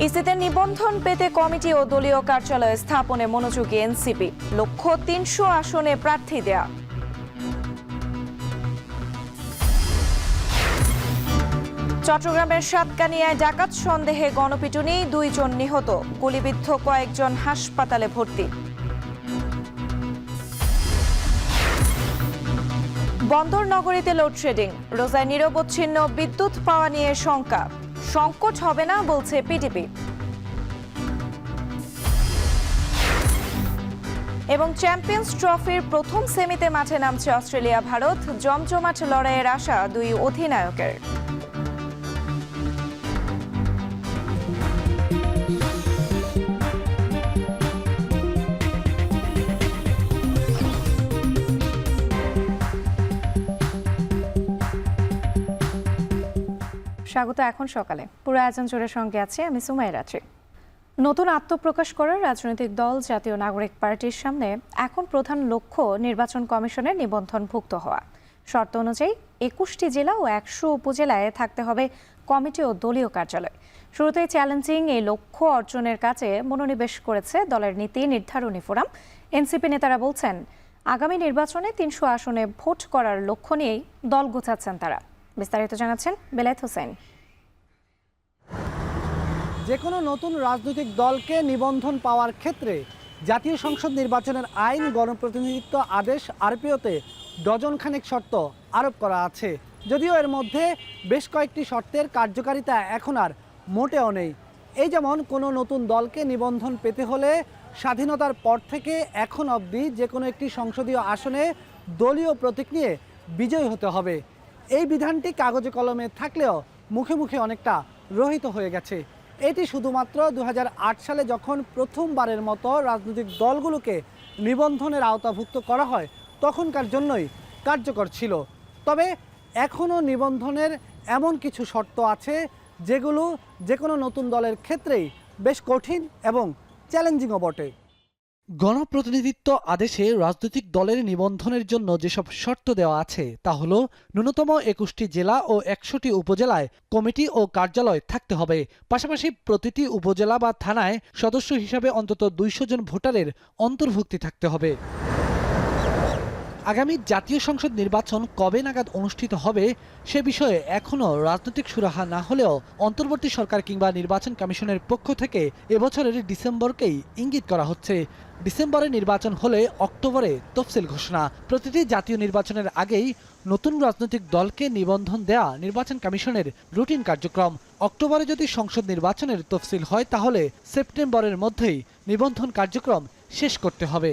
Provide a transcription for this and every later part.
ইসিতে নিবন্ধন পেতে কমিটি ও দলীয় কার্যালয় স্থাপনে মনোযোগী এনসিপি, লক্ষ্য ৩০০ আসনে প্রার্থী দেয়া। চট্টগ্রামের সাতকানিয়ায় ডাকাত সন্দেহে গণপিটুনি, ২ জন নিহত, গুলিবিদ্ধ কয়েকজন হাসপাতালে ভর্তি। বন্দর নগরীতে লোডশেডিং, রোজায় নিরবচ্ছিন্ন বিদ্যুৎ পাওয়া নিয়ে শঙ্কা, সংকট হবে না বলছে পিডিপি। এবং চ্যাম্পিয়ন্স ট্রফির প্রথম সেমিতে মাঠে নামছে অস্ট্রেলিয়া ভারত, জমজমাট লড়াইয়ের আশা দুই অধিনায়কের। স্বাগত এখন সকালে, পুরো আয়োজন জুড়ে সঙ্গে আছে আমি সুমাইয়া রাত্রি। নতুন আত্মপ্রকাশ করার রাজনৈতিক দল জাতীয় নাগরিক পার্টির সামনে এখন প্রধান লক্ষ্য নির্বাচন কমিশনের নিবন্ধনভুক্ত হওয়া। শর্ত অনুযায়ী ২১টি জেলা ও ১০০ উপজেলায় থাকতে হবে কমিটি ও দলীয় কার্যালয়। শুরুতেই চ্যালেঞ্জিং এই লক্ষ্য অর্জনের কাজে মনোনিবেশ করেছে দলের নীতি নির্ধারণী ফোরাম। এনসিপি নেতারা বলছেন, আগামী নির্বাচনে ৩০০ আসনে ভোট করার লক্ষ্য নিয়েই দল গোছাচ্ছেন তারা। বিস্তারিত জানাচ্ছেন বেলায়েত হোসেন। যে কোনো নতুন রাজনৈতিক দলকে নিবন্ধন পাওয়ার ক্ষেত্রে জাতীয় সংসদ নির্বাচনের আইন, গণপ্রতিনিধিত্ব আদেশ আরপিওতে ডজনখানেক শর্ত আরোপ করা আছে। যদিও এর মধ্যে বেশ কয়েকটি শর্তের কার্যকারিতা এখন আর মোটেও নেই। এই যেমন কোনো নতুন দলকে নিবন্ধন পেতে হলে স্বাধীনতার পর থেকে এখন অবধি যে কোনো একটি সংসদীয় আসনে দলীয় প্রতীক নিয়ে বিজয়ী হতে হবে। এই বিধানটি কাগজে কলমে থাকলেও মুখে মুখে অনেকটা রহিত হয়ে গেছে। এটি শুধুমাত্র ২০০৮ সালে যখন প্রথমবারের মতো রাজনৈতিক দলগুলোকে নিবন্ধনের আওতাভুক্ত করা হয় তখনকার জন্যই কার্যকর ছিল। তবে এখনও নিবন্ধনের এমন কিছু শর্ত আছে যেগুলো যে কোনো নতুন দলের ক্ষেত্রেই বেশ কঠিন এবং চ্যালেঞ্জিংও বটে। গণপ্রতিনিধিত্ব আদেশে রাজনৈতিক দলের নিবন্ধনের জন্য যেসব শর্ত দেওয়া আছে তা হলো ন্যূনতম ২১টি জেলা ও ১০০টি উপজেলায় কমিটি ও কার্যালয় থাকতে হবে। পাশাপাশি প্রতিটি উপজেলা বা থানায় সদস্য হিসাবে অন্তত ২০০ জন ভোটারের অন্তর্ভুক্তি থাকতে হবে। আগামী জাতীয় সংসদ নির্বাচন কবে নাগাদ অনুষ্ঠিত হবে সে বিষয়ে এখনও রাজনৈতিক সুরাহা না হলেও অন্তর্বর্তী সরকার কিংবা নির্বাচন কমিশনের পক্ষ থেকে এবছরের ডিসেম্বরকেই ইঙ্গিত করা হচ্ছে। ডিসেম্বরে নির্বাচন হলে অক্টোবরে তফসিল ঘোষণা। প্রতিটি জাতীয় নির্বাচনের আগেই নতুন রাজনৈতিক দলকে নিবন্ধন দেয়া নির্বাচন কমিশনের রুটিন কার্যক্রম। অক্টোবরে যদি সংসদ নির্বাচনের তফসিল হয় তাহলে সেপ্টেম্বরের মধ্যেই নিবন্ধন কার্যক্রম শেষ করতে হবে।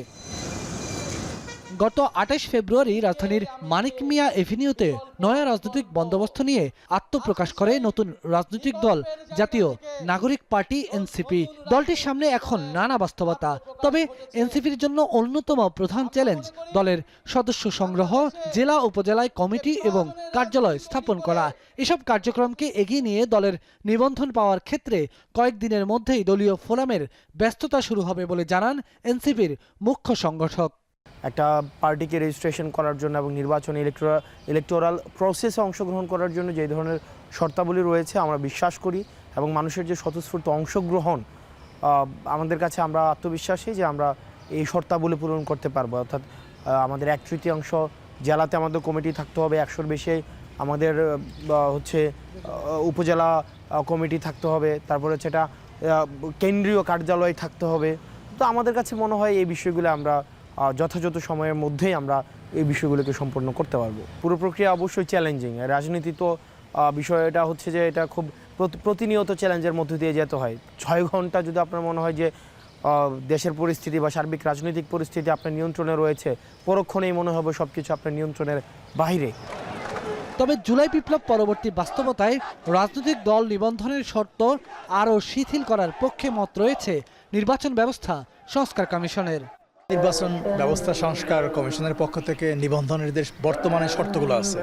গত ২৮ ফেব্রুয়ারি রাজধানীর মানিক মিয়া এভিনিউতে নয়া রাজনৈতিক বন্দোবস্ত নিয়ে আত্মপ্রকাশ করে নতুন রাজনৈতিক দল জাতীয় নাগরিক পার্টি এনসিপি। দলটির সামনে এখন নানা বাস্তবতা। তবে এনসিপির জন্য অন্যতম প্রধান চ্যালেঞ্জ দলের সদস্য সংগ্রহ, জেলা উপজেলায় কমিটি এবং কার্যালয় স্থাপন করা। এসব কার্যক্রমকে এগিয়ে নিয়ে দলের নিবন্ধন পাওয়ার ক্ষেত্রে কয়েকদিনের মধ্যেই দলীয় ফোরামের ব্যস্ততা শুরু হবে বলে জানান এনসিপির মুখ্য সংগঠক। একটা পার্টিকে রেজিস্ট্রেশন করার জন্য এবং নির্বাচনী ইলেকটোরাল প্রসেসে অংশগ্রহণ করার জন্য যে ধরনের শর্তাবলী রয়েছে আমরা বিশ্বাস করি এবং মানুষের যে স্বতঃস্ফূর্ত অংশগ্রহণ আমাদের কাছে, আমরা আত্মবিশ্বাসী যে আমরা এই শর্তাবলী পূরণ করতে পারবো। অর্থাৎ আমাদের ১/৩ জেলাতে আমাদের কমিটি থাকতে হবে, ১০০-র বেশি আমাদের উপজেলা কমিটি থাকতে হবে, তারপরে হচ্ছে এটা কেন্দ্রীয় কার্যালয় থাকতে হবে। তো আমাদের কাছে মনে হয় এই বিষয়গুলো আমরা যথাযথ সময়ের মধ্যেই আমরা এই বিষয়গুলোকে সম্পন্ন করতে পারবো। পুরো প্রক্রিয়া অবশ্যই চ্যালেঞ্জিং। রাজনীতি তো বিষয়টা হচ্ছে যে এটা খুব প্রতিনিয়ত চ্যালেঞ্জের মধ্যে দিয়ে যেতে হয়। ৬ ঘন্টা যদি আপনার মনে হয় যে দেশের পরিস্থিতি বা সার্বিক রাজনৈতিক পরিস্থিতি আপনার নিয়ন্ত্রণে রয়েছে, পরক্ষণেই মনে হবে সব কিছু আপনার নিয়ন্ত্রণের বাইরে। তবে জুলাই বিপ্লব পরবর্তী বাস্তবতায় রাজনৈতিক দল নিবন্ধনের শর্ত আরও শিথিল করার পক্ষে মত রয়েছে নির্বাচন ব্যবস্থা সংস্কার কমিশনের। নির্বাচন ব্যবস্থা সংস্কার কমিশনের পক্ষ থেকে নিবন্ধনের যে বর্তমানে শর্তগুলো আছে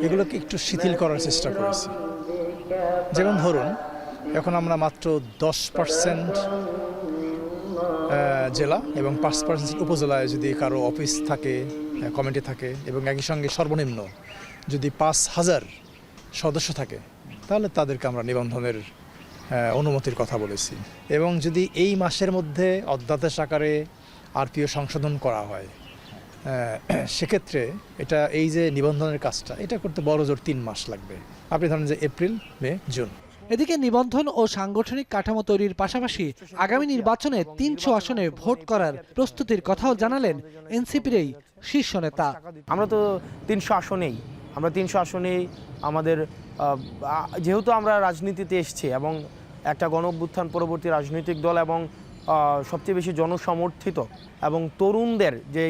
এগুলোকে একটু শিথিল করার চেষ্টা করেছি। যেমন ধরুন, এখন আমরা মাত্র 10% জেলা এবং 5% উপজেলায় যদি কারো অফিস থাকে, কমিটি থাকে এবং একই সঙ্গে সর্বনিম্ন যদি ৫,০০০ সদস্য থাকে তাহলে তাদেরকে আমরা নিবন্ধনের অনুমতির কথা বলেছি। এবং যদি এই মাসের মধ্যে অধ্যাদেশ আকারে আরপিও সংশোধন করা হয়, সেক্ষেত্রে এটা এই যে নিবন্ধনের কাজটা এটা করতে বড়জোর 3 মাস লাগবে। আপনি ধরেন যে এপ্রিল, মে, জুন। এদিকে নিবন্ধন ও সাংগঠনিক কাঠামো তৈরির পাশাপাশি আগামী নির্বাচনে 300 আসনে ভোট করার প্রস্তুতির কথাও জানালেন এনসিপির এই শীর্ষ নেতা। আমরা তো 300 আসনেই আমাদের যেহেতু আমরা রাজনীতিতে এসেছি এবং একটা গণঅভ্যুত্থান পরবর্তী রাজনৈতিক দল এবং সবচেয়ে বেশি জনসমর্থিত এবং তরুণদের যে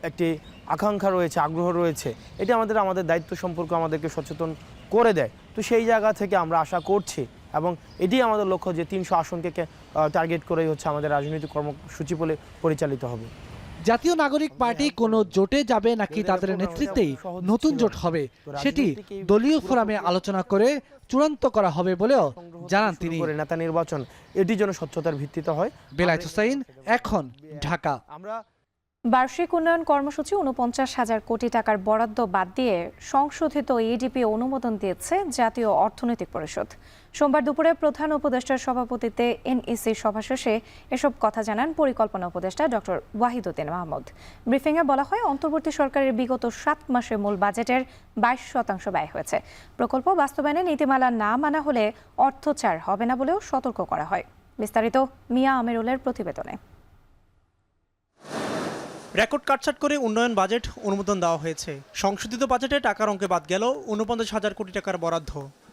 একটি আকাঙ্ক্ষা রয়েছে, আগ্রহ রয়েছে, এটা আমাদের দায়িত্ব সম্পর্কে আমাদেরকে সচেতন করে দেয়। তো সেই জায়গা থেকে আমরা আশা করছি এবং এটি আমাদের লক্ষ্য যে 300 আসনকে টার্গেট করেই হচ্ছে আমাদের রাজনৈতিক কর্মসূচি পরিচালিত হবে। জাতীয় নাগরিক পার্টি কোনো জোটে যাবে নাকি তাদের নেতৃত্বেই নতুন জোট হবে সেটি দলীয় ফোরামে আলোচনা করে চূড়ান্ত করা হবে বলেও জানান তিনি। নেতা নির্বাচন এটি যেন স্বচ্ছতার ভিত্তিতে হয়। বেলায়েত হোসাইন, এখন, ঢাকা। বার্ষিক উন্নয়ন কর্মসূচি ৪৯,০০০ কোটি টাকার বরাদ্দ বাদ দিয়ে সংশোধিত এডিপি অনুমোদন দিয়েছে জাতীয় অর্থনৈতিক পরিষদ। সোমবার দুপুরে প্রধান উপদেষ্টার সভাপতিত্বে এনইসি সভা শেষে এসব কথা জানান পরিকল্পনা উপদেষ্টা ডক্টর ওয়াহিদুদ্দিন মাহমুদ। ব্রিফিংয়ে বলা হয়, অন্তর্বর্তী সরকারের বিগত 7 মাসে মূল বাজেটের 22% ব্যয় হয়েছে। প্রকল্প বাস্তবায়নে নীতিমালা না মানা হলে অর্থ ছাড় হবে না বলেও সতর্ক করা হয়। বিস্তারিত মিয়া আমিরুলের প্রতিবেদনে। রেকর্ড কাটছাট করে উন্নয়ন বাজেট অনুমোদন দেওয়া হয়েছে। সংশোধিত বাজেটে টাকার অঙ্কে বাদ গেল ৪৯,০০০ কোটি টাকার বরাদ্দ।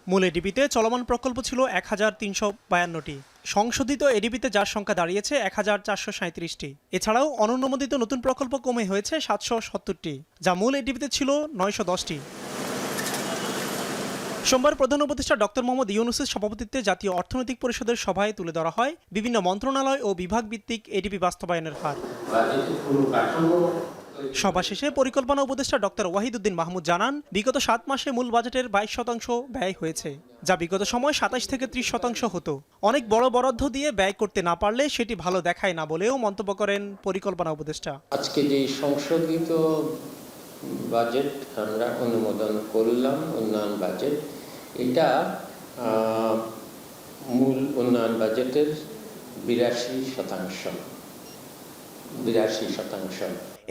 মূল এডিপিতে চলমান প্রকল্প ছিল ১,৩৫২টি। সংশোধিত এডিপিতে যার সংখ্যা দাঁড়িয়েছে ১,৪৩৭টি। এছাড়াও অনুমোদিত নতুন প্রকল্প কমে হয়েছে ৭৭০টি, যা মূল এডিপিতে ছিল ৯১০টি। সোমবার প্রধান উপদেষ্টা ডক্টর মোহাম্মদ ইউনূসের সভাপতিত্বে জাতীয় অর্থনৈতিক পরিষদের সভায় তুলে ধরা হয় বিভিন্ন মন্ত্রণালয় ও বিভাগ ভিত্তিক এডিপি বাস্তবায়নের হার। সভা শেষে পরিকল্পনা উপদেষ্টা ডক্টর ওয়াহিদুদ্দিন মাহমুদ জানান, বিগত 7 মাসে মূল বাজেটের 22% ব্যয় হয়েছে, যা বিগত সময় 27 থেকে 30% হতো। অনেক বড় বরাদ্দ দিয়ে ব্যয় করতে না পারলে সেটি ভালো দেখায় না বলেও মন্তব্য করেন পরিকল্পনা উপদেষ্টা। আজকে যে সংশোধিত বাজেট আমরা অনুমোদন করলাম, উন্নয়ন বাজেট, এটা মূল উন্নয়ন বাজেটের 82%।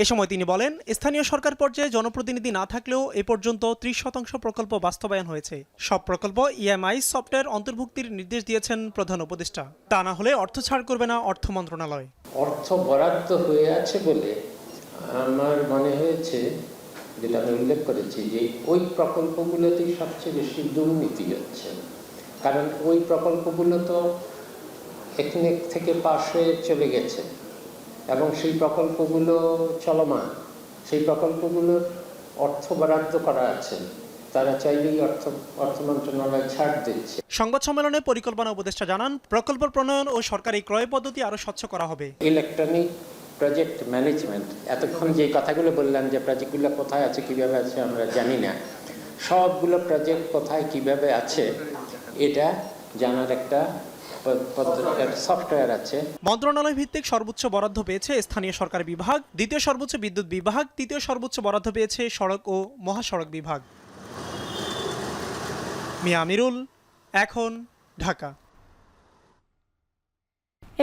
এ সময় তিনি বলেন, স্থানীয় সরকার পর্যায়ে জনপ্রতিনিধি না থাকলেও এ পর্যন্ত 30% প্রকল্প বাস্তবায়ন হয়েছে। সব প্রকল্প ইএমআই সফটওয়্যার অন্তর্ভুক্তির নির্দেশ দিয়েছেন প্রধান উপদেষ্টা। তা না হলে অর্থ ছাড় করবে না অর্থ মন্ত্রণালয়। অর্থ বরাদ্দ হয়ে আছে বলে আমার মনে হয়েছে, যেটা আমি উল্লেখ করেছি, যে ওই প্রকল্পগুলোতেই সবচেয়ে বেশি দুর্নীতি হচ্ছে। কারণ ওই প্রকল্পগুলো তো এখানে থেকে পাশ হয়ে চলে গেছে এবং সেই প্রকল্পগুলো চলমান, সেই প্রকল্পগুলোর অর্থ বরাদ্দ করা আছে, তারা চাইলেই অর্থ মন্ত্রণালয় ছাড় দিচ্ছে। সংবাদ সম্মেলনে পরিকল্পনা উপদেষ্টা জানান, প্রকল্প প্রণয়ন ও সরকারি ক্রয় পদ্ধতি আরও স্বচ্ছ করা হবে। ইলেকট্রনিক প্রজেক্ট ম্যানেজমেন্ট, এতক্ষণ যে কথাগুলো বললাম যে প্রজেক্টগুলো কোথায় আছে, কিভাবে আছে আমরা জানি না, সবগুলো প্রজেক্ট কোথায় কিভাবে আছে এটা জানার একটা সফটওয়্যার আছে। মন্ত্রণালয় ভিত্তিক সর্বোচ্চ বরাদ্দ পেয়েছে স্থানীয় সরকার বিভাগ, দ্বিতীয় সর্বোচ্চ বিদ্যুৎ বিভাগ, তৃতীয় সর্বোচ্চ বরাদ্দ পেয়েছে সড়ক ও মহাসড়ক বিভাগ। মিয়া আমিরুল, এখন, ঢাকা।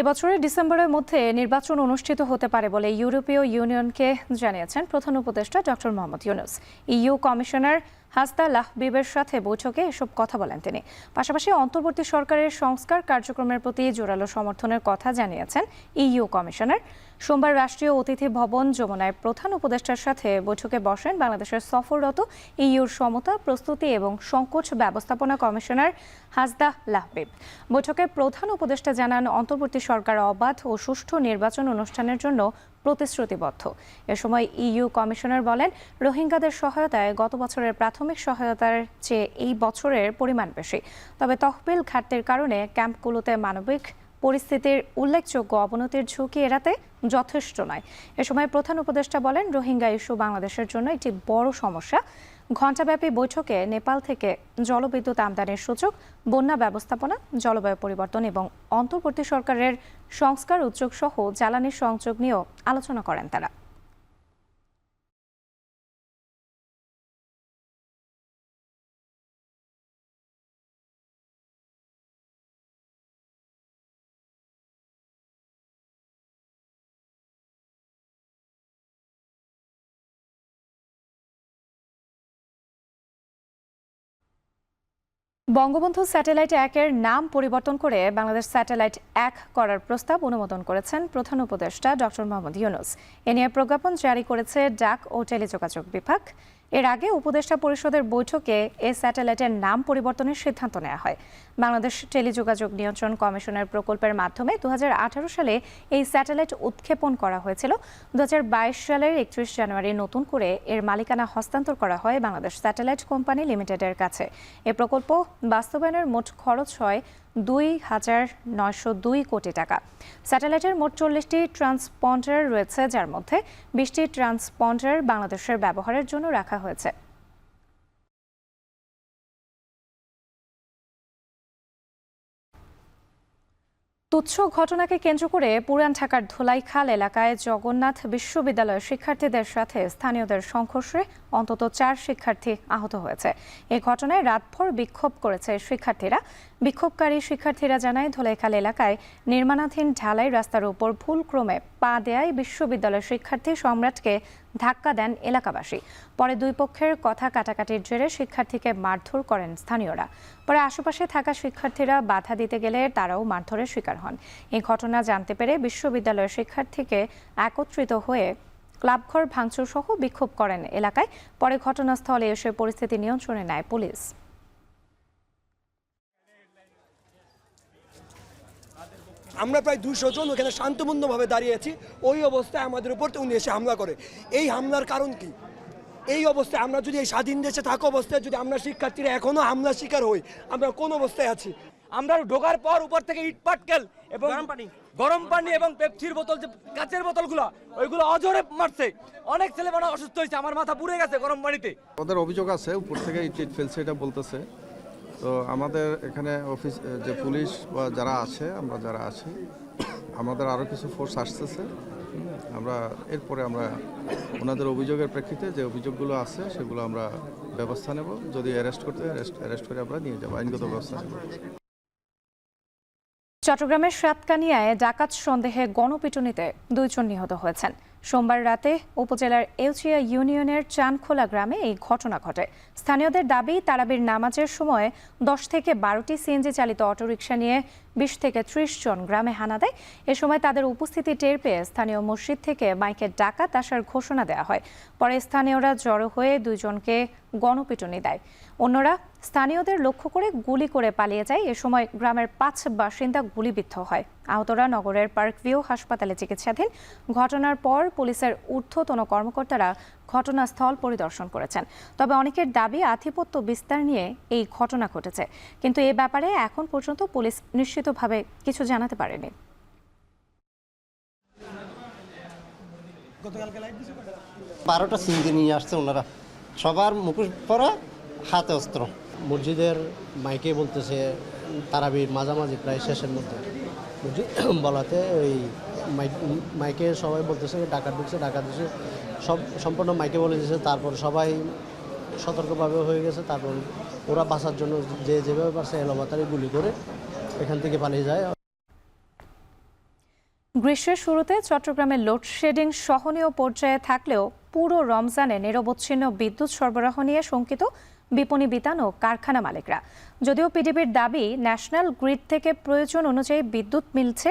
এবছরের ডিসেম্বরের মধ্যে নির্বাচন অনুষ্ঠিত হতে পারে বলে ইউরোপীয় ইউনিয়নকে জানিয়েছেন প্রধান উপদেষ্টা doctor Mohammad Yunus. EU commissioner হাসদা লাহবিবের সাথে বৈঠকে এসব কথা বলেন তিনি। পাশাপাশি অন্তর্বর্তী সরকারের সংস্কার কার্যক্রমের প্রতি জোরালো সমর্থনের কথা জানিয়েছেন ইইউ কমিশনার। সোমবার রাষ্ট্রীয় অতিথি ভবন যমুনায় প্রধান উপদেষ্টার সাথে বৈঠকে বসেন বাংলাদেশের সফররত ইইউর সমতা, প্রস্তুতি এবং সংকোচ ব্যবস্থাপনা কমিশনার হাসদা লাহবিব। বৈঠকে প্রধান উপদেষ্টা জানান, অন্তর্বর্তী সরকার অবাধ ও সুষ্ঠু নির্বাচন অনুষ্ঠানের জন্য প্রতিশ্রুতিবদ্ধ। এ সময় ইইউ কমিশনার বলেন, রোহিঙ্গাদের সহায়তায় গত বছরের প্রাথমিক সহায়তার চেয়ে এই বছরের পরিমাণ বেশি। তবে তহবিল ঘাটতির কারণে ক্যাম্পগুলোতে মানবিক পরিস্থিতির উল্লেখযোগ্য অবনতির ঝুঁকি এড়াতে যথেষ্ট নয়। এ সময় প্রধান উপদেষ্টা বলেন, রোহিঙ্গা ইস্যু বাংলাদেশের জন্য একটি বড় সমস্যা। ঘণ্টাব্যাপী বৈঠকে নেপাল থেকে জলবিদ্যুৎ আমদানির সুযোগ, বন্যা ব্যবস্থাপনা, জলবায়ু পরিবর্তন এবং অন্তর্বর্তী সরকারের সংস্কার উদ্যোগ সহ জ্বালানি সংযোগ নিয়েও আলোচনা করেন তারা। বঙ্গবন্ধু স্যাটেলাইট 1-এর নাম পরিবর্তন করে বাংলাদেশ স্যাটেলাইট 1 করার প্রস্তাব অনুমোদন করেছেন প্রধান উপদেষ্টা ডক্টর মোহাম্মদ ইউনূস। এ নিয়ে প্রজ্ঞাপন জারি করেছে ডাক ও টেলিযোগাযোগ বিভাগ। এর আগে উপদেষ্টা পরিষদের বৈঠকে এ স্যাটেলাইটের নাম পরিবর্তনের সিদ্ধান্ত নেওয়া হয়। বাংলাদেশ টেলিযোগাযোগ নিয়ন্ত্রণ কমিশনের প্রকল্পের মাধ্যমে 2018 সালে এই স্যাটেলাইট উৎক্ষেপণ করা হয়েছিল। 2022 সালের 31 জানুয়ারি নতুন করে এর মালিকানা হস্তান্তর করা হয় বাংলাদেশ স্যাটেলাইট কোম্পানি লিমিটেডের কাছে। এ প্রকল্প বাস্তবায়নের মোট খরচ হয় 2,902 কোটি টাকা। স্যাটেলাইটের মোট 40টি ট্রান্সপন্ডার রয়েছে, যার মধ্যে 20টি ট্রান্সপন্ডার বাংলাদেশের ব্যবহারের জন্য রাখা হয়েছে। তুচ্ছ ঘটনাকে কেন্দ্র করে পুরান ঢাকার ধোলাইখাল এলাকায় জগন্নাথ বিশ্ববিদ্যালয়ের শিক্ষার্থীদের সাথে স্থানীয়দের সংঘর্ষে অন্তত 4 শিক্ষার্থী আহত হয়েছে। এই ঘটনায় রাতভর বিক্ষোভ করেছে শিক্ষার্থীরা। বিক্ষোভকারী শিক্ষার্থীরা জানায়, ধোলাইখাল এলাকায় নির্মাণাধীন ঢালাই রাস্তার উপর ভুলক্রমে পা দেয়ায় বিশ্ববিদ্যালয়ের শিক্ষার্থী সম্রাটকে ধাক্কা দেন এলাকাবাসী। পরে দুই পক্ষের কথা কাটাকাটির জেরে শিক্ষার্থীকে মারধর করেন স্থানীয়রা। পরে আশেপাশে থাকা শিক্ষার্থীরা বাধা দিতে গেলে তারাও মারধরের শিকার হন। এই ঘটনা জানতে পেরে বিশ্ববিদ্যালয়ের শিক্ষার্থীকে একত্রিত হয়ে ক্লাবঘর ভাঙচুর সহ বিক্ষোভ করেন এলাকায়। পরে ঘটনাস্থলে এসে পরিস্থিতি নিয়ন্ত্রণে নেয় পুলিশ। আমরা প্রায় 200 জন ওখানে শান্তপূর্ণভাবে দাঁড়িয়ে আছি। ওই অবস্থায় আমাদের উপর উনি এসে হামলা করে। এই হামলার কারণ কি? এই অবস্থায় আমরা যদি এই স্বাধীন দেশে থাকা অবস্থায় যদি আমরা শিক্ষার্থীরা এখনো হামলার শিকার হই, আমরা কোন অবস্থায় আছি? আমরা ঢোকার পর উপর থেকে ইট পাটকেল এবং গরম পানি এবং পেপসির বোতল, যে কাচের বোতলগুলো, ওইগুলো অজরে মারছে। অনেক ছেলেমেয়েরা অসুস্থ হয়েছে, আমার মাথা পুড়ে গেছে গরম পানিতে। ওদের অভিযোগ আছে উপর থেকে ইট ফেলছে, এটা বলতেছে। তো আমাদের এখানে অফিস যে পুলিশ বা যারা আছে, আমরা যারা আছি, আমাদের আরও কিছু ফোর্স আসতেছে। আমরা এরপরে আমরা ওনাদের অভিযোগের প্রেক্ষিতে যে অভিযোগগুলো আছে সেগুলো আমরা ব্যবস্থা নেব। যদি অ্যারেস্ট করে আমরা নিয়ে যাবো, আইনগত ব্যবস্থা নেব। চট্টগ্রামের সাতকানিয়ায় ডাকাত সন্দেহে গণপিটুনিতে 2 জন নিহত হয়েছেন। সোমবার রাতে উপজেলার এলচিয়া ইউনিয়নের চানখোলা গ্রামে এই ঘটনা ঘটে। স্থানীয়দের দাবি, তারাবির নামাজের সময় 10 থেকে 12টি সিএনজি চালিত অটোরিকশা নিয়ে 20 থেকে 30 জন গ্রামে হানা দেয়। এ সময় তাদের উপস্থিতি টের পেয়ে স্থানীয় মসজিদ থেকে মাইকে ডাকাত আসার ঘোষণা দেওয়া হয়। পরে স্থানীয়রা জড়ো হয়ে 2 জনকে গণপিটুনি দেয়। অন্যরা স্থানীয়দের লক্ষ্য করে গুলি করে পালিয়ে যায়। এ সময় গ্রামের 5 বাসিন্দা গুলিবিদ্ধ হয়। আহতরা নগরের পার্কভিউ হাসপাতালে চিকিৎসাধীন। ঘটনার পর পুলিশের ঊর্ধ্বতন কর্মকর্তারা ঘটনাস্থল পরিদর্শন করেছেন। তবে অনেকের দাবি, আধিপত্য বিস্তার নিয়ে এই ঘটনা ঘটেছে, কিন্তু এ ব্যাপারে এখন পর্যন্ত পুলিশ নিশ্চিতভাবে কিছু জানাতে পারেনি। 12টা সিঙ্গি নিয়ে আসছে ওনারা, সবার মুখোশ পরা, হাতে অস্ত্র। মসজিদের মাইকে বলতেছে তারাবির মাঝামাঝি প্রায় শেষের মধ্যে বলাতে ওই মাইকে সবাই বলতেছে ডাকাত ঢুকছে, ডাকাত ঢুকছে, সব সম্পূর্ণ মাইকে বলে দিয়েছে। তারপর সবাই সতর্কভাবে হয়ে গেছে। তারপর ওরা বাঁচার জন্য যে যেভাবে পারছে এলোপাতাড়ি গুলি করে এখান থেকে পালিয়ে যায়। গ্রীষ্মের শুরুতে চট্টগ্রামে লোডশেডিং সহনীয় পর্যায়ে থাকলেও পুরো রমজানে নিরবচ্ছিন্ন বিদ্যুৎ সরবরাহ নিয়ে শঙ্কিত বিপণী বিতান ও কারখানা মালিকরা। যদিও পিডিবির দাবি, ন্যাশনাল গ্রিড থেকে প্রয়োজন অনুযায়ী বিদ্যুৎ মিলছে,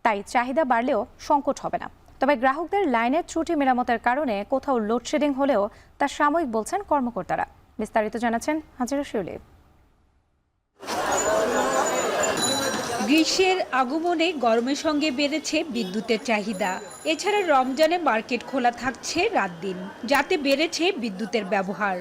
তাই চাহিদা বাড়লেও সংকট হবে না। তবে গ্রাহকদের লাইনের ত্রুটি মেরামতের কারণে কোথাও লোডশেডিং হলেও তা সাময়িক বলছেন কর্মকর্তারা। বিস্তারিত জানাচ্ছেন হাজিরা শিউলি। গ্রীষ্মের আগমনে গরমের সঙ্গে বেড়েছে বিদ্যুতের চাহিদা। এছাড়া রমজানে মার্কেট খোলা থাকছে রাত দিন, যাতে বেড়েছে বিদ্যুতের ব্যবহার।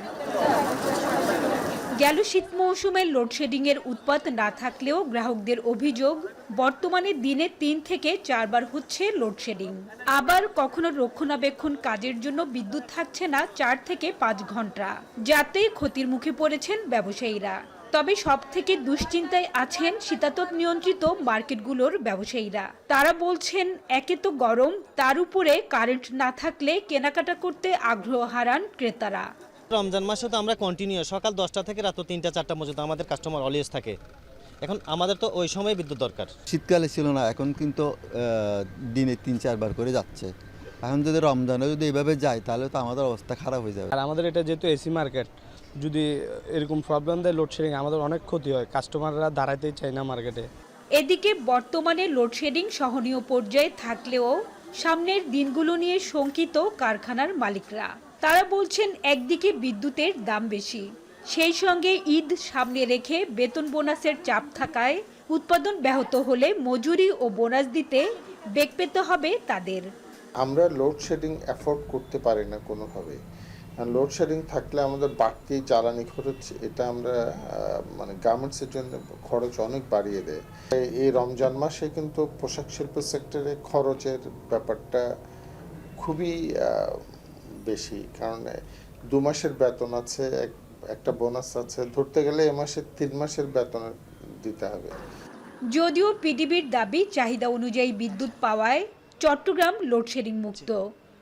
গেল শীত মৌসুমে লোডশেডিংয়ের উৎপাত না থাকলেও গ্রাহকদের অভিযোগ, বর্তমানে দিনে 3 থেকে 4 বার হচ্ছে লোডশেডিং। আবার কখনো রক্ষণাবেক্ষণ কাজের জন্য বিদ্যুৎ থাকছে না 4 থেকে 5 ঘন্টা, যাতে ক্ষতির মুখে পড়েছেন ব্যবসায়ীরা। তবে সব থেকে দুশ্চিন্তায় আছেন শীতাতপ নিয়ন্ত্রিত মার্কেটগুলোর ব্যবসায়ীরা। তারা বলছেন, একে তো গরম, তার উপরে কারেন্ট না থাকলে কেনাকাটা করতে আগ্রহ হারান ক্রেতারা। রমজান মাসে তো আমরা কন্টিনিউ সকাল 10টা থেকে রাত 3টা-4টা পর্যন্ত আমাদের কাস্টমার অলওয়েজ থাকে। এখন আমাদের তো ওই সময় বিদ্যুৎ দরকার। শীতকালে ছিল না, এখন কিন্তু দিনে 3-4 বার করে যাচ্ছে। এখন যদি রমজানে যদি এইভাবে যায় তাহলে তো আমাদের অবস্থা খারাপ হয়ে যাবে। আর আমাদের এটা যেহেতু এসি মার্কেট, যদি এরকম প্রবলেম দেয় লোডশেডিং, আমাদের অনেক ক্ষতি হয়, কাস্টমাররা দাঁড়াতেই চায় না মার্কেটে। এদিকে বর্তমানে লোডশেডিং সহনীয় পর্যায়ে থাকলেও সামনের দিনগুলো নিয়ে শঙ্কিত কারখানার মালিকরা। তারা বলছেন একদিকে বিদ্যুতের দাম বেশি, সেই সঙ্গে ঈদ সামনে রেখে বেতন বোনাসের চাপ থাকায় উৎপাদন ব্যাহত হলে মজুরি ও বোনাস দিতে বেগ পেতে হবে তাদের। আমরা লোডশেডিং অ্যাফোর্ড করতে পারি না কোনোভাবে। লোডশেডিং থাকলে আমাদের বাড়তি জ্বালানি খরচ, এটা আমরা মানে গার্মেন্টসের জন্য খরচ অনেক বাড়িয়ে দেয়। এই রমজান মাসে কিন্তু পোশাক শিল্প সেক্টরে খরচের ব্যাপারটা খুবই বেশি, কারণ 2 মাসের বেতন আছে, একটা বোনাস আছে, ধরতে গেলে এ মাসে 3 মাসের বেতন দিতে হবে। যদিও পিডিবির দাবি চাহিদা অনুযায়ী বিদ্যুৎ পাওয়ায় চট্টগ্রাম লোডশেডিং মুক্ত।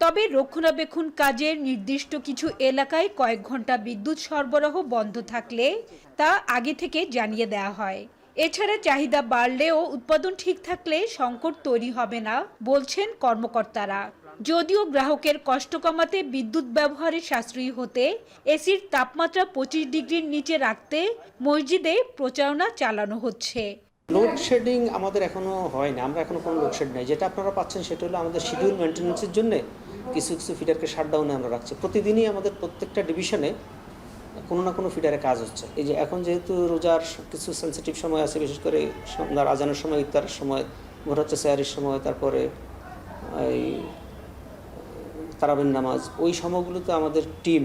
তবে রক্ষণাবেক্ষণ কাজের নির্দিষ্ট কিছু এলাকায় কয়েক ঘন্টা বিদ্যুৎ সরবরাহ বন্ধ থাকলে তা আগে থেকে জানিয়ে দেওয়া হয়। এছাড়া চাহিদা বাড়লেও উৎপাদন ঠিক থাকলে সংকট তৈরি হবে না বলছেন কর্মকর্তারা। যদিও গ্রাহকের কষ্ট কমাতে বিদ্যুৎ ব্যবহারে সাশ্রয়ী হতে এসির তাপমাত্রা 25 ডিগ্রির নিচে রাখতে মসজিদে প্রচারণা চালানো হচ্ছে। লোডশেডিং আমাদের এখনো হয় না, আমরা এখনো কোনো লোডশেড নেই। যেটা আপনারা পাচ্ছেন সেটা হলো আমাদের শিডিউল মেনটেন্যান্সের জন্য কিছু কিছু ফিডারকে শাটডাউনে আমরা রাখছি। প্রতিদিনই আমাদের প্রত্যেকটা ডিভিশনে কোনো না কোনো ফিডারে কাজ হচ্ছে। এই যে এখন যেহেতু রোজার কিছু সেন্সিটিভ সময় আছে, বিশেষ করে সন্ধ্যার আজানের সময়, ইফতারের সময়, ভোর হচ্ছে সেহরির সময়, তারপরে এই তারাবির নামাজ, ওই সময়গুলোতে আমাদের টিম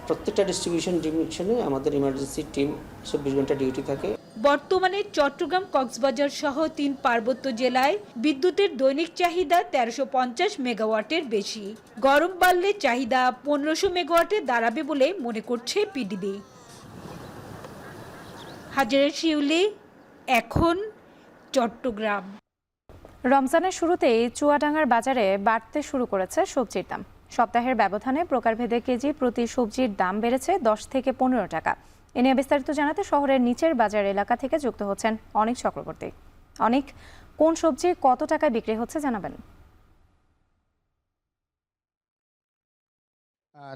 প্রত্যেকটা ডিস্ট্রিবিউশন ডিভিশনে আমাদের ইমার্জেন্সি টিম 24 ঘন্টা ডিউটি থাকে। বর্তমানে চট্টগ্রাম, কক্সবাজার সহ 3 পার্বত্য জেলায় বিদ্যুতের দৈনিক চাহিদা 1350 মেগাওয়াটের বেশি। গরম বাড়লে চাহিদা 1500 মেগাওয়াটে দাঁড়াবে বলে মনে করছে পিডিবি। হাজারে শিউলি, এখন চট্টগ্রাম। রমজানের শুরুতেই চুয়াডাঙ্গার বাজারে বাড়তে শুরু করেছে সবজির দাম। সপ্তাহের ব্যবধানে প্রকারভেদে কেজি প্রতি সবজির দাম বেড়েছে 10 থেকে 15 টাকা। এ নিয়ে বিস্তারিত জানাতে শহরের নিচের বাজার এলাকা থেকে যুক্ত হচ্ছেন অনিক চক্রবর্তী। অনিক, কোন সবজি কত টাকায় বিক্রি হচ্ছে জানাবেন?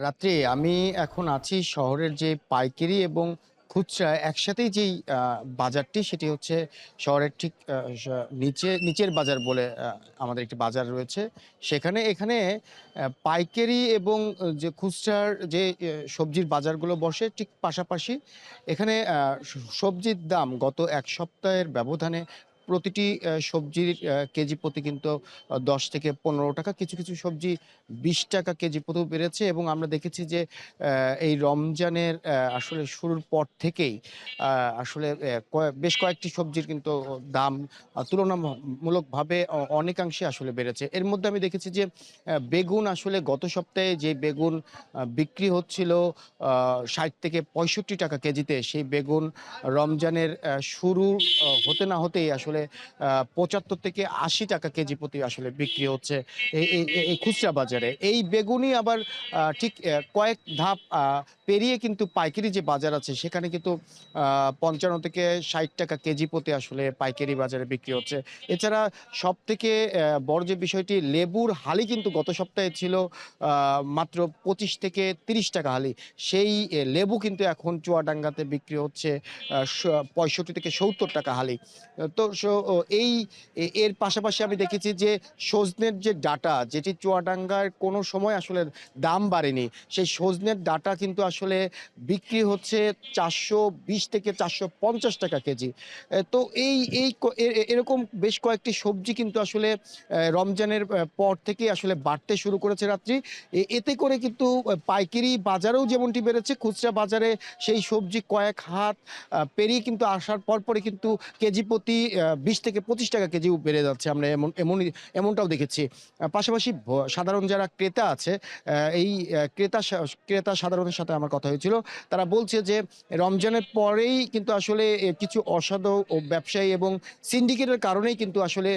রাত্রি আমি এখন আছি শহরের যে পাইকারি এবং খুচরা একসাথেই যেই বাজারটি, সেটি হচ্ছে শহরের ঠিক নিচের বাজার বলে আমাদের একটি বাজার রয়েছে। এখানে পাইকারি এবং যে খুচরার যে সবজির বাজারগুলো বসে ঠিক পাশাপাশি। এখানে সবজির দাম গত এক সপ্তাহের ব্যবধানে প্রতিটি সবজির কেজি প্রতি কিন্তু 10 থেকে 15 টাকা, কিছু কিছু সবজি 20 টাকা কেজি প্রতি বেড়েছে। এবং আমরা দেখেছি যে এই রমজানের আসলে শুরুর পর থেকেই আসলে বেশ কয়েকটি সবজির কিন্তু দাম তুলনামূলকভাবে অনেকাংশে আসলে বেড়েছে। এর মধ্যে আমি দেখেছি যে বেগুন, আসলে গত সপ্তাহে যে বেগুন বিক্রি হচ্ছিল 60 থেকে 65 টাকা কেজিতে, সেই বেগুন রমজানের শুরু হতে না হতেই আসলে 75 থেকে 80 টাকা কেজি প্রতি আসলে বিক্রি হচ্ছে এই খুচরা বাজারে। এই বেগুনই আবার ঠিক কয়েক ধাপ পেরিয়ে কিন্তু পাইকারি যে বাজার আছে সেখানে কিন্তু 55 থেকে 60 টাকা কেজি প্রতি আসলে পাইকারি বাজারে বিক্রি হচ্ছে। এছাড়া সব থেকে বড় যে বিষয়টি, লেবুর হালি কিন্তু গত সপ্তাহে ছিল মাত্র 25 থেকে 30 টাকা হালি। সেই লেবু কিন্তু এখন চুয়াডাঙ্গাতে বিক্রি হচ্ছে 65 থেকে 70 টাকা হালি। তো এর পাশাপাশি আমি দেখেছি যে সজনের যে ডাটা, যেটি চুয়াডাঙ্গার কোনো সময় আসলে দাম বাড়েনি, সেই সজনের ডাটা কিন্তু আসলে বিক্রি হচ্ছে 420 থেকে 450 টাকা কেজি। তো এরকম বেশ কয়েকটি সবজি কিন্তু আসলে রমজানের পর থেকে আসলে বাড়তে শুরু করেছে রাত্রি। এতে করে কিন্তু পাইকারি বাজারেও যেমনটি বেড়েছে, খুচরা বাজারে সেই সবজি কয়েক হাত পেরিয়ে কিন্তু আসার পরপরই কিন্তু কেজি প্রতি 20 থেকে 25 টাকা কেজিও বেড়ে যাচ্ছে। আমরা এমনটাও দেখেছি। পাশাপাশি সাধারণ যারা ক্রেতা আছে, এই ক্রেতা সাধারণের সাথে আমার কথা হয়েছিল, তারা বলছে যে রমজানের পরেই কিন্তু আসলে কিছু অসাধু ও ব্যবসায়ী এবং সিন্ডিকেটের কারণেই কিন্তু আসলে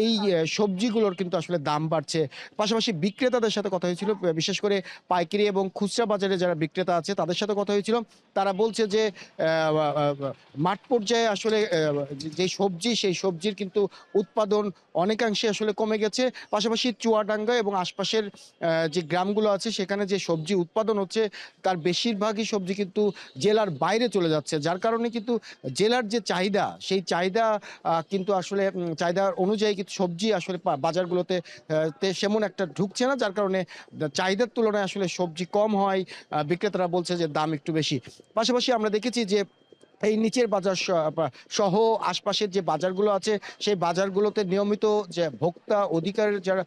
এই সবজিগুলোর কিন্তু আসলে দাম বাড়ছে। পাশাপাশি বিক্রেতাদের সাথে কথা হয়েছিল, বিশেষ করে পাইকারি এবং খুচরা বাজারে যারা বিক্রেতা আছে তাদের সাথে কথা হয়েছিল। তারা বলছে যে মাঠ পর্যায়ে আসলে যে সবজি সবজি, সেই সবজির কিন্তু উৎপাদন অনেকাংশে আসলে কমে গেছে। পাশাপাশি চুয়াডাঙ্গা এবং আশপাশের যে গ্রামগুলো আছে সেখানে যে সবজি উৎপাদন হচ্ছে তার বেশিরভাগই সবজি কিন্তু জেলার বাইরে চলে যাচ্ছে, যার কারণে কিন্তু জেলার যে চাহিদা সেই চাহিদা কিন্তু আসলে চাহিদার অনুযায়ী কিন্তু সবজি আসলে বাজারগুলোতে সেমন একটা ঢুকছে না, যার কারণে চাহিদার তুলনায় আসলে সবজি কম হয়। বিক্রেতারা বলছে যে দাম একটু বেশি। পাশাপাশি আমরা দেখেছি যে এই নিচের বাজার সহ আশপাশের যে বাজারগুলো আছে সেই বাজারগুলোতে নিয়মিত যে ভোক্তা অধিকারের যারা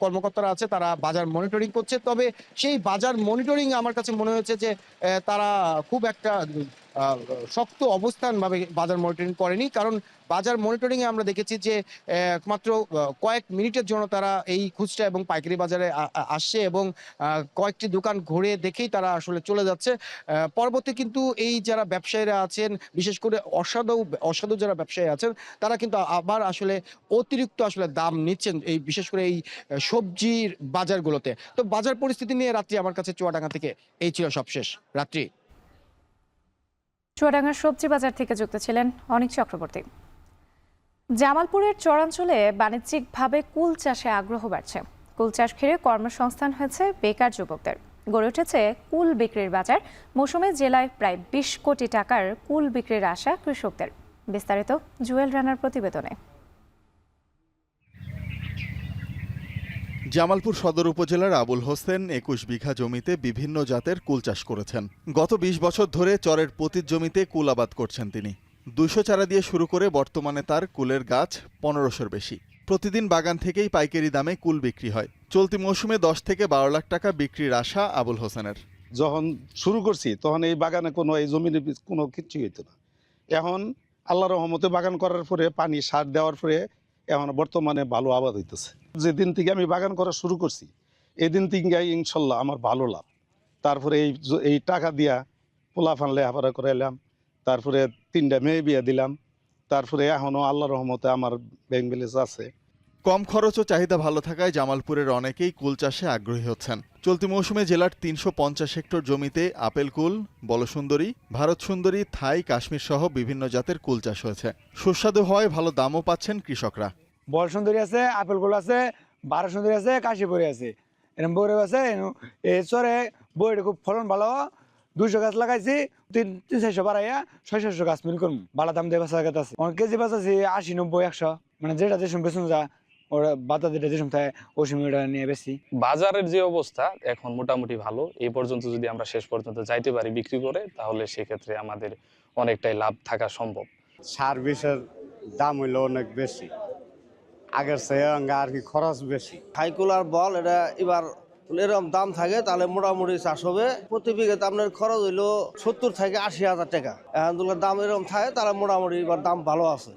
কর্মকর্তারা আছে তারা বাজার মনিটরিং করছে। তবে সেই বাজার মনিটরিং আমার কাছে মনে হয়েছে যে তারা খুব একটা শক্ত অবস্থানভাবে বাজার মনিটরিং করেনি, কারণ বাজার মনিটরিংয়ে আমরা দেখেছি যে মাত্র কয়েক মিনিটের জন্য তারা এই খুচরা এবং পাইকারি বাজারে আসছে এবং কয়েকটি দোকান ঘুরে দেখেই তারা আসলে চলে যাচ্ছে। পরবর্তী কিন্তু এই যারা ব্যবসায়ীরা আছেন, বিশেষ করে অসাধু যারা ব্যবসায়ী আছেন, তারা কিন্তু আবার আসলে অতিরিক্ত আসলে দাম নিচ্ছেন এই বিশেষ করে এই সবজির বাজারগুলোতে। তো বাজার পরিস্থিতি নিয়ে রাত্রি আমার কাছে চুয়াডাঙ্গা থেকে এই ছিল সবশেষ। রাত্রি চুয়াডাঙ্গার সবজি বাজার থেকে যুক্ত ছিলেন অনিক চক্রবর্তী। জামালপুরের চরাঞ্চলে বাণিজ্যিকভাবে কুল চাষে আগ্রহ বাড়ছে। কুল চাষ ঘিরে কর্মসংস্থান হয়েছে বেকার যুবকদের। গড়ে উঠেছে কুল বিক্রির বাজার। মৌসুমে জেলায় প্রায় 20 কোটি টাকার কুল বিক্রির আশা কৃষকদের। বিস্তারিত জুয়েল রানার প্রতিবেদনে। জামালপুর সদর উপজেলার আবুল হোসেন 21 বিঘা জমিতে বিভিন্ন জাতের কুল চাষ করেছেন। গত 20 বছর ধরে চরের পতিত জমিতে কুল আবাদ করছেন তিনি। 200 চারা দিয়ে শুরু করে বর্তমানে তার কুলের গাছ 1500-র বেশি। প্রতিদিন বাগান থেকেই পাইকারি দামে কুল বিক্রি হয়। চলতি মৌসুমে 10 থেকে 12 লাখ টাকা বিক্রির আশা আবুল হোসেনের। যখন শুরু করছি তখন এই বাগানে এই জমিনে কোনো কিচ্ছু হইতো না। এখন আল্লাহর রহমতে বাগান করার পরে পানি সার দেওয়ার পরে এখন বর্তমানে ভালো আবাদ হইতেছে। যেদিন থেকে আমি বাগান করা শুরু করছি এদিন থেকে ইনশাল্লাহ আমার ভালো লাভ। তারপরে এই টাকা দিয়া পোলা ফান লেহাপড়া করাইলাম, তারপরে 3টা মেয়ে বিয়ে দিলাম, তারপরে এখনও আল্লাহর রহমতে আমার ব্যাংক ব্যালেন্স আছে। কম খরচ ও চাহিদা ভালো থাকায় জামালপুরের অনেকেই কুল চাষে আগ্রহী হচ্ছেন। চলতি মৌসুমে জেলার 350 হেক্টর জমিতে আপেল কুল, বলসুন্দরী, ভারত সুন্দরী, থাই, কাশ্মীর সহ বিভিন্ন জাতের কুল চাষ হয়েছে। সুস্বাদু হওয়ায় ভালো দামও পাচ্ছেন কৃষকরা। বলসুন্দরী আছে, আপেল কুল আছে, ভারত সুন্দরী আছে, কাশীপুরি আছে, এরকম বড় আছে। এই চরে বইটা খুব ফলন ভালো। 200 গাছ লাগাইছি, 300-400 বাড়াইয়া 600 গাছ মিল করবো। ভালো দাম দিয়ে বেচা গাছ আছে। অনেক কেজি বেচাছি 80, 90, 100, মানে যেটা যে সময় বেচুন যা ওরা বাতা যেটা যে সময় ওই সময়টা নিয়ে বেশি। বাজারের যে অবস্থা এখন মোটামুটি ভালো। এই পর্যন্ত যদি আমরা শেষ পর্যন্ত যাইতে পারি বিক্রি করে, তাহলে সেক্ষেত্রে আমাদের অনেকটাই লাভ থাকা সম্ভব। সার বিষের দাম হইলো অনেক বেশি, আগের চেয়ে আর কি খরচ বেশি। হাইকুল আর বল এটা এবার এরকম দাম থাকে তাহলে মোটামুটি চাষ হবে। প্রতি বিঘাতে আপনার খরচ হইলো 70 থেকে 80 হাজার টাকা। এখন দাম এরকম থাকে তাহলে মোটামুটি এবার দাম ভালো আছে।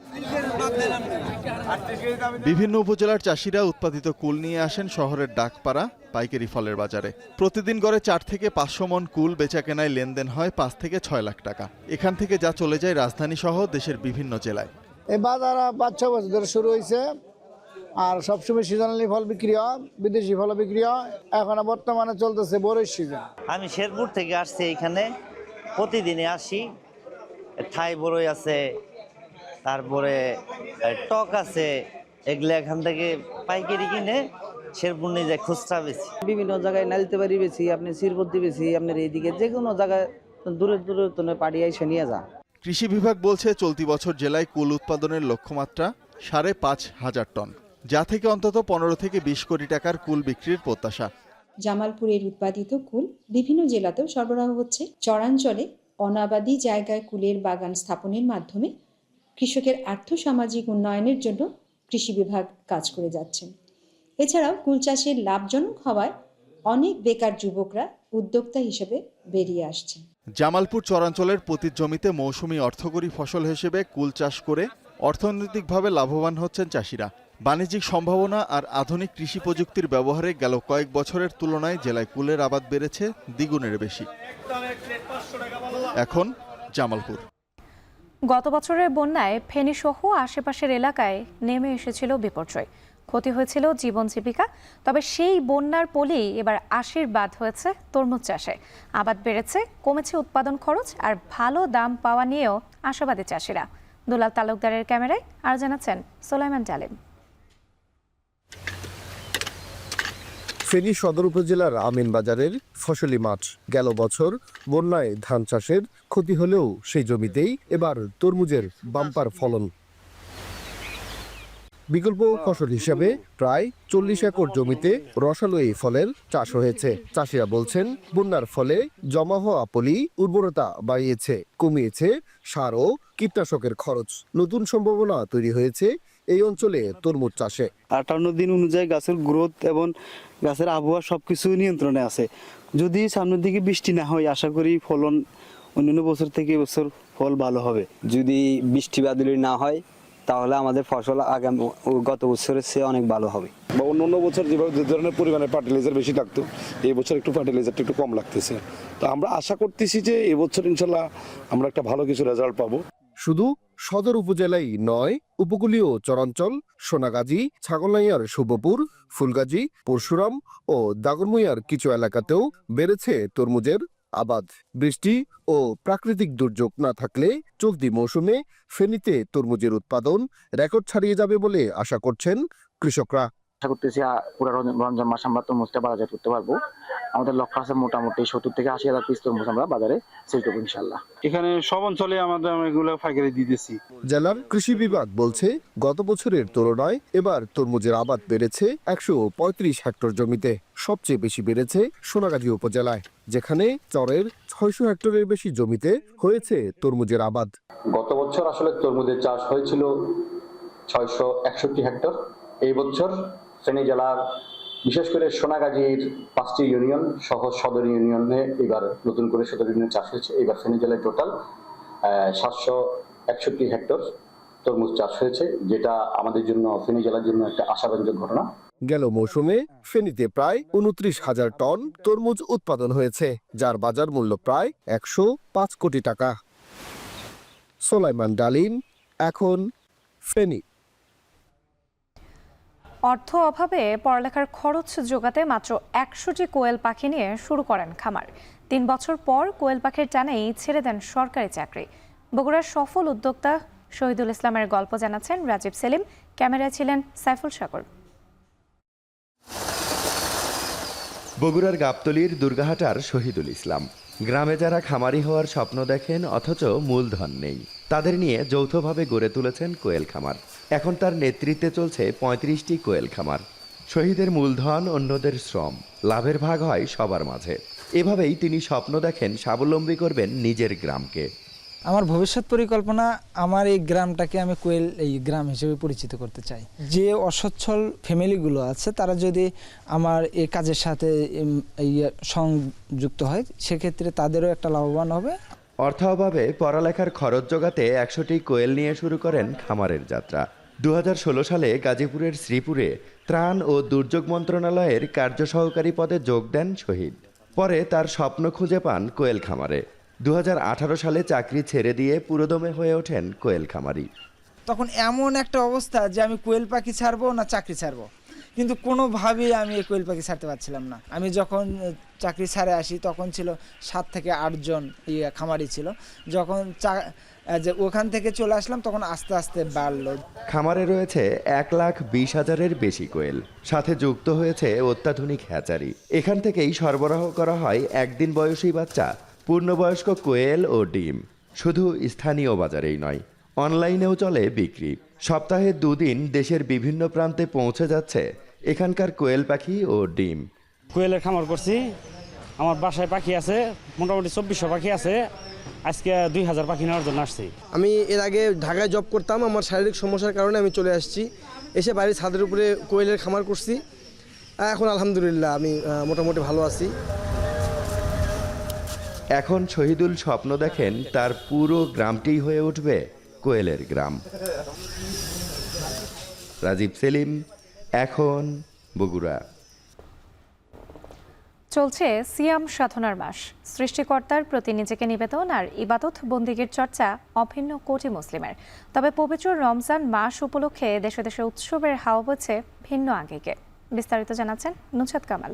বিভিন্ন উপজেলার চাষিরা উৎপাদিত কুল নিয়ে আসেন শহরের ডাকপাড়া পাইকারি ফলের বাজারে। প্রতিদিন গড়ে 4 থেকে 500 মন কুল বেচাকেনায় লেনদেন হয় 5 থেকে 6 লাখ টাকা। এখান থেকে যা চলে যায় রাজধানী সহ দেশের বিভিন্ন জেলায়। এই বাজার 5-6 বছর ধরে শুরু হয়েছে, আর সবসময় সিজনালি ফল বিক্রি হয়, বিদেশি ফল বিক্রি হয়। এখন বর্তমানে চলতেছে বড়ই সিজন। আমি শেরপুর থেকে আসছি, এখানে প্রতিদিনে আসি। থাই বড়ই আছে, তারপরে টক আছে, এগুলো এখান থেকে পাইকারি কিনে শেরপুর নিয়ে যায় খুচরা বেশি। বিভিন্ন জায়গায় নালতেবাড়ি বেশি, আপনি শিরবর্দি বেশি, আপনার এইদিকে যে কোনো জায়গায় দূরে দূরে পাড়িয়ে এসে নিয়ে যান। কৃষি বিভাগ বলছে চলতি বছর জেলায় কুল উৎপাদনের লক্ষ্যমাত্রা 5,500 টন, যা থেকে অন্তত 15 থেকে 20 কোটি টাকার কুল বিক্রির প্রত্যাশা। জামালপুরের উৎপাদিত কুল বিভিন্ন জেলাতেও সরবরাহ হচ্ছে। চরাঞ্চলে অনাবাদি জায়গায় কুলের বাগান স্থাপনের মাধ্যমে কৃষকের আর্থসামাজিক উন্নয়নের জন্য কৃষি বিভাগ কাজ করে যাচ্ছেন। এছাড়াও কুল চাষের লাভজনক হওয়ায় অনেক বেকার যুবকরা উদ্যোক্তা হিসেবে বেরিয়ে আসছেন। জামালপুর চরাঞ্চলের পতিত জমিতে মৌসুমি অর্থকরী ফসল হিসেবে কুল চাষ করে অর্থনৈতিকভাবে লাভবান হচ্ছেন চাষিরা। বাণিজ্যিক সম্ভাবনা আর আধুনিক কৃষি প্রযুক্তির ব্যবহারে গেল কয়েক বছরের তুলনায় জেলায় কুলের আবাদ বেড়েছে দ্বিগুণের বেশি। এখন জামালপুর। গত বছরের বন্যায় ফেনী সহ আশেপাশের এলাকায় নেমে এসেছিল বিপর্যয়। ক্ষতি হয়েছিল জীবন জীবিকা। তবে সেই বন্যার পলেই এবার আশীর্বাদ হয়েছে তরমুজ চাষে। আবাদ বেড়েছে, কমেছে উৎপাদন খরচ আর ভালো দাম পাওয়া নিয়েও আশাবাদী চাষিরা। দুলাল তালুকদারের ক্যামেরায় আর জানাচ্ছেন সোলাইমান ডালিম। ফেনী সদর উপজেলার আমিনবাজারের ফসলি মাঠ। গেল বছর বন্যায় ধান চাষের ক্ষতি হলেও সেই জমিতেই এবার তরমুজের বাম্পার ফলন। বিকল্প ফসল হিসেবে প্রায় 40 একর জমিতে রসালো এই ফলের চাষ হয়েছে। চাষিরা বলছেন বন্যার ফলে জমা হওয়া পলি উর্বরতা বাড়িয়েছে, কমিয়েছে সার ও কীটনাশকের খরচ। নতুন সম্ভাবনা তৈরি হয়েছে এই অঞ্চলে তরমুজ চাষে। 58 দিন অনুযায়ী গাছের গ্রোথ এবং গাছের আবহাওয়া সবকিছু নিয়ন্ত্রণে আছে। যদি সামনের দিকে বৃষ্টি না হয়, আশা করি ফলন অন্যান্য বছর থেকে এবছর ফল ভালো হবে। যদি বৃষ্টি বাদলি না হয় তাহলে আমাদের ফসল আগামী গত বছরের চেয়ে অনেক ভালো হবে। বা অন্য বছর যেভাবে যে ধরনের পরিমাণে ফার্টিলাইজার বেশি লাগতো, এই বছর একটু ফার্টিলাইজারটা একটু কম লাগতেছে। তো আমরা আশা করতেছি যে এবছর ইনশাল্লাহ আমরা একটা ভালো কিছু রেজাল্ট পাবো। শুধু সদর উপজেলাই নয়, উপকূলীয় চরাঞ্চল সোনাগাজী, ছাগলনাইয়ার শুভপুর, ফুলগাজী, পরশুরাম ও দাগনমুইয়ার কিছু এলাকাতেও বেড়েছে তরমুজের আবাদ। বৃষ্টি ও প্রাকৃতিক দুর্যোগ না থাকলে চলতি মৌসুমে ফেনীতে তরমুজের উৎপাদন রেকর্ড ছাড়িয়ে যাবে বলে আশা করছেন কৃষকরা। আশা করতেছি পুরো রমজান মাস আমরা তরমুজটা বাজারজাত করতে পারবো। আমাদের লক্ষ্য আছে মোটামুটি 70 থেকে 80 হাজার পিস তরমুজ আমরা বাজারে সেল করবো ইনশাল্লাহ। এখানে সব অঞ্চলে আমরা এগুলো পাইকারি দিতেছি। জেলার কৃষি বিভাগ বলছে গত বছরের তুলনায় এবার তরমুজের আবাদ বেড়েছে 135 হেক্টর জমিতে। সবচেয়ে বেশি বেড়েছে সোনাগাজী উপজেলায়, যেখানে চরের 600 হেক্টরের বেশি জমিতে হয়েছে তরমুজের আবাদ। গত বছর আসলে তরমুজের চাষ হয়েছিল 661 হেক্টর। এই বছর ফেনী জেলার বিশেষ করে সোনাগাজীর 5টি ইউনিয়ন সহ সদর ইউনিয়নে এবার নতুন করে সদর ইউনিয়ন চাষ হয়েছে। এবার ফেনী জেলায় টোটাল 761 হেক্টর তরমুজ চাষ হয়েছে, যেটা আমাদের জন্য ফেনী জেলার জন্য একটা আশাব্যঞ্জক ঘটনা। গেল মৌসুমে ফেনীতে প্রায় 29,000 টন তরমুজ উৎপাদন হয়েছে, যার বাজার মূল্য প্রায় 105 কোটি টাকা। সোলাইমান ডালিম, এখন ফেনী। অর্থ অভাবে পড়ালেখার খরচ যোগাতে মাত্র 100টি কোয়েল পাখি নিয়ে শুরু করেন খামার। 3 বছর পর কোয়েল পাখির টানেই ছেড়ে দেন সরকারি চাকরি। বগুড়ার সফল উদ্যোক্তা শহীদুল ইসলামের গল্প জানাচ্ছেন রাজীব সেলিম। ক্যামেরায় ছিলেন সাইফুল সাগর। বগুড়ার গাবতলীর দুর্গাহাটার শহীদুল ইসলাম। গ্রামে যারা খামারি হওয়ার স্বপ্ন দেখেন অথচ মূলধন নেই, তাদের নিয়ে যৌথভাবে গড়ে তুলেছেন কোয়েল খামার। এখন তার নেতৃত্বে চলছে 35টি কোয়েল খামার। শহীদের মূলধন, অন্যদের শ্রম, লাভের ভাগ হয় সবার মাঝে। এভাবেই তিনি স্বপ্ন দেখেন স্বাবলম্বী করবেন নিজের গ্রামকে। আমার ভবিষ্যৎ পরিকল্পনা, আমার এই গ্রামটাকে আমি কোয়েল এই গ্রাম হিসেবে পরিচিত করতে চাই। যে অসচ্ছল ফ্যামিলিগুলো আছে তারা যদি আমার এই কাজের সাথে সংযুক্ত হয়, সেক্ষেত্রে তাদেরও একটা লাভবান হবে। অর্থ অভাবে পড়ালেখার খরচ জোগাতে 100টি কোয়েল নিয়ে শুরু করেন খামারের যাত্রা। 2016 সালে গাজীপুরের শ্রীপুরে ত্রাণ ও দুর্যোগ মন্ত্রণালয়ের কার্য সহকারী পদে যোগ দেন শহীদ। পরে তার স্বপ্ন খুঁজে পান কোয়েল খামারে। 2018 সালে চাকরি ছেড়ে দিয়ে পুরোদমে হয়ে ওঠেন কোয়েল খামারি। তখন এমন একটা অবস্থা যে আমি কোয়েল পাখি ছাড়বো না চাকরি ছাড়বো, কিন্তু কোনোভাবেই আমি এই কোয়েল পাখি ছাড়তে পারছিলাম না। আমি যখন চাকরি ছাড়ে আসি তখন ছিল 7 থেকে 8 জন খামারি ছিল। যখন ওখান থেকে চলে আসলাম তখন আস্তে আস্তে বাড়লো। খামারে রয়েছে 1,20,000-এর বেশি কোয়েল, সাথে যুক্ত হয়েছে অত্যাধুনিক হ্যাচারি। এখান থেকেই সরবরাহ করা হয় একদিন বয়সী বাচ্চা, পূর্ণবয়স্ক কোয়েল ও ডিম। শুধু স্থানীয় বাজারেই নয়, অনলাইনেও চলে বিক্রি। সপ্তাহে 2 দিন দেশের বিভিন্ন প্রান্তে পৌঁছে যাচ্ছে এখানকার কোয়েল পাখি ও ডিম। কোয়েলের খামার করছি, আমার বাসায় পাখি আছে মোটামুটি 2400 পাখি আছে। আজকে 2000 পাখি নেওয়ার জন্য আসছি। আমি এর আগে ঢাকায় জব করতাম, আমার শারীরিক সমস্যার কারণে আমি চলে আসছি। এসে বাড়ির ছাদের উপরে কোয়েলের খামার করছি। এখন আলহামদুলিল্লাহ আমি মোটামুটি ভালো আছি। এখন শহীদুল স্বপ্ন দেখেন তার পুরো গ্রামটি হয়ে উঠবে কোয়েলের গ্রাম। রাজীব সেলিম, এখন বগুড়া। চলছে সিয়াম সাধনার মাস। সৃষ্টিকর্তার প্রতি নিজেকে নিবেদন আর ইবাদত বন্দিগির চর্চা অভিন্ন কোটি মুসলিমের। তবে পবিত্র রমজান মাস উপলক্ষে দেশে দেশে উৎসবের হাওয়া বইছে ভিন্ন আঙ্গিকে। বিস্তারিত জানাচ্ছেন নুসরাত কামাল।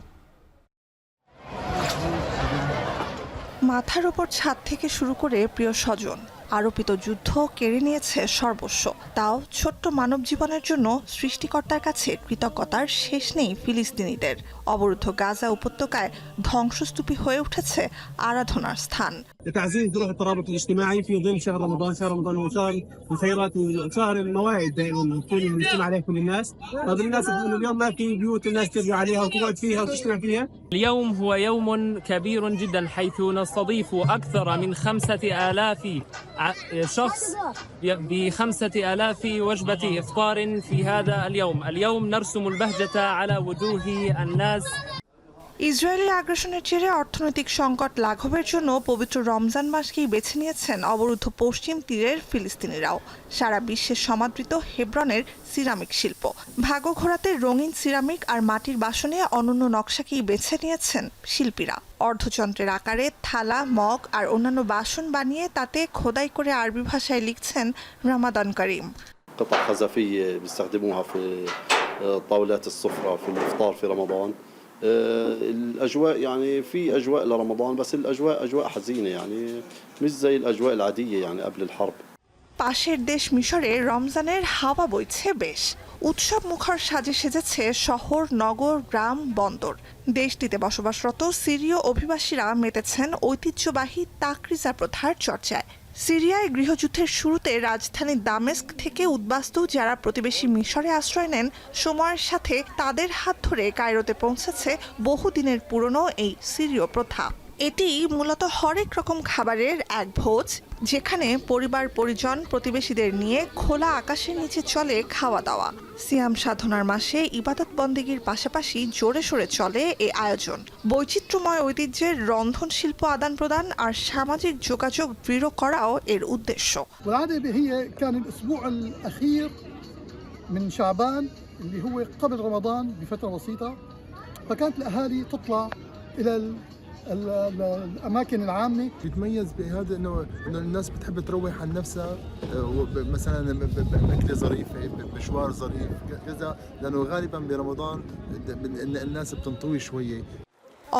মাথার ওপর ছাদ থেকে শুরু করে প্রিয় স্বজন, আরোপিত যুদ্ধ কেড়ে নিয়েছে সর্বস্ব। তাও ছোট্ট মানব জীবনের জন্য সৃষ্টিকর্তার কাছে কৃতজ্ঞতার শেষ নেই ফিলিস্তিনিদের। অবরুদ্ধ গাজা উপত্যকায় ধ্বংসস্তূপী হয়ে উঠেছে আরাধনার স্থান। تعزيز روح الترابط الاجتماعي في ظل شهر رمضان هو شهر الخيرات وشهر الموائد دائما نجتمع عليه كل الناس. بالناس اليوم ما في بيوت الناس ترجع عليها وتقعد فيها وتجتمع فيها. اليوم هو يوم كبير جدا حيث نستضيف أكثر من 5000 شخص ب5000 وجبة إفطار في هذا اليوم نرسم البهجة على وجوه الناس. ইসরায়েলি আগ্রাসনের জেরে অর্থনৈতিক সংকট লাঘবের জন্য পবিত্র রমজান মাসকেই বেছে নিয়েছেন অবরুদ্ধ পশ্চিম তীরের ফিলিস্তিনিরাও। সারা বিশ্বের সমাদৃত হেব্রনের সিরামিক শিল্প ভাগ্য ঘোরাতে রঙিন সিরামিক আর মাটির বাসনে অনন্য নকশাকেই বেছে নিয়েছেন শিল্পীরা। অর্ধচন্দ্রের আকারে থালা, মগ আর অন্যান্য বাসন বানিয়ে তাতে খোদাই করে আরবি ভাষায় লিখছেন রমাদান করিম। قطع خزفية بيستخدموها في طاولات السفرة في الإفطار في رمضان. الأجواء يعني في أجواء لرمضان بس الأجواء أجواء حزينة يعني مش زي الأجواء العادية يعني قبل الحرب. পাশের দেশ মিশরে রমজানের হাওয়া বইছে বেশ। উৎসব মুখর সাজে সেজেছে শহর, নগর, গ্রাম, বন্দর। দেশটিতে বসবাসরত সিরীয় অভিবাসীরা মেতেছেন ঐতিহ্যবাহী তাকরিজা প্রথার চর্চায়। সিরিয়ায় গৃহযুদ্ধের শুরুতে রাজধানী দামেস্ক থেকে উদ্বাস্তু যারা প্রতিবেশী মিশরে আশ্রয় নেন, সময়ের সাথে তাদের হাত ধরে কায়রোতে পৌঁছেছে বহুদিনের পুরনো এই সিরীয় প্রথা। এটি মূলত হরেক রকম খাবারের এক ভোজ, যেখানে পরিবার পরিজন প্রতিবেশীদের নিয়ে খোলা আকাশের নিচে চলে খাওয়া দাওয়া। সিয়াম সাধনার মাসে ইবাদত বন্দেগীর পাশাপাশি জোরে সোরে চলে এই আয়োজন। বৈচিত্র্যময় ঐতিহ্যের রন্ধন শিল্প আদান প্রদান আর সামাজিক যোগাযোগ দৃঢ় করাও এর উদ্দেশ্য। هي كان الأسبوع الأخير من شعبان اللي هو قبل رمضان بفترة بسيطة، فكانت الأهالي تطلع إلى الأماكن العامة. بيتميز بهذا إنه الناس بتحب تروح عن نفسها مثلا بأكلة ظريفة، بمشوار ظريف كذا، لأنه غالبا برمضان الناس بتنطوي شوية.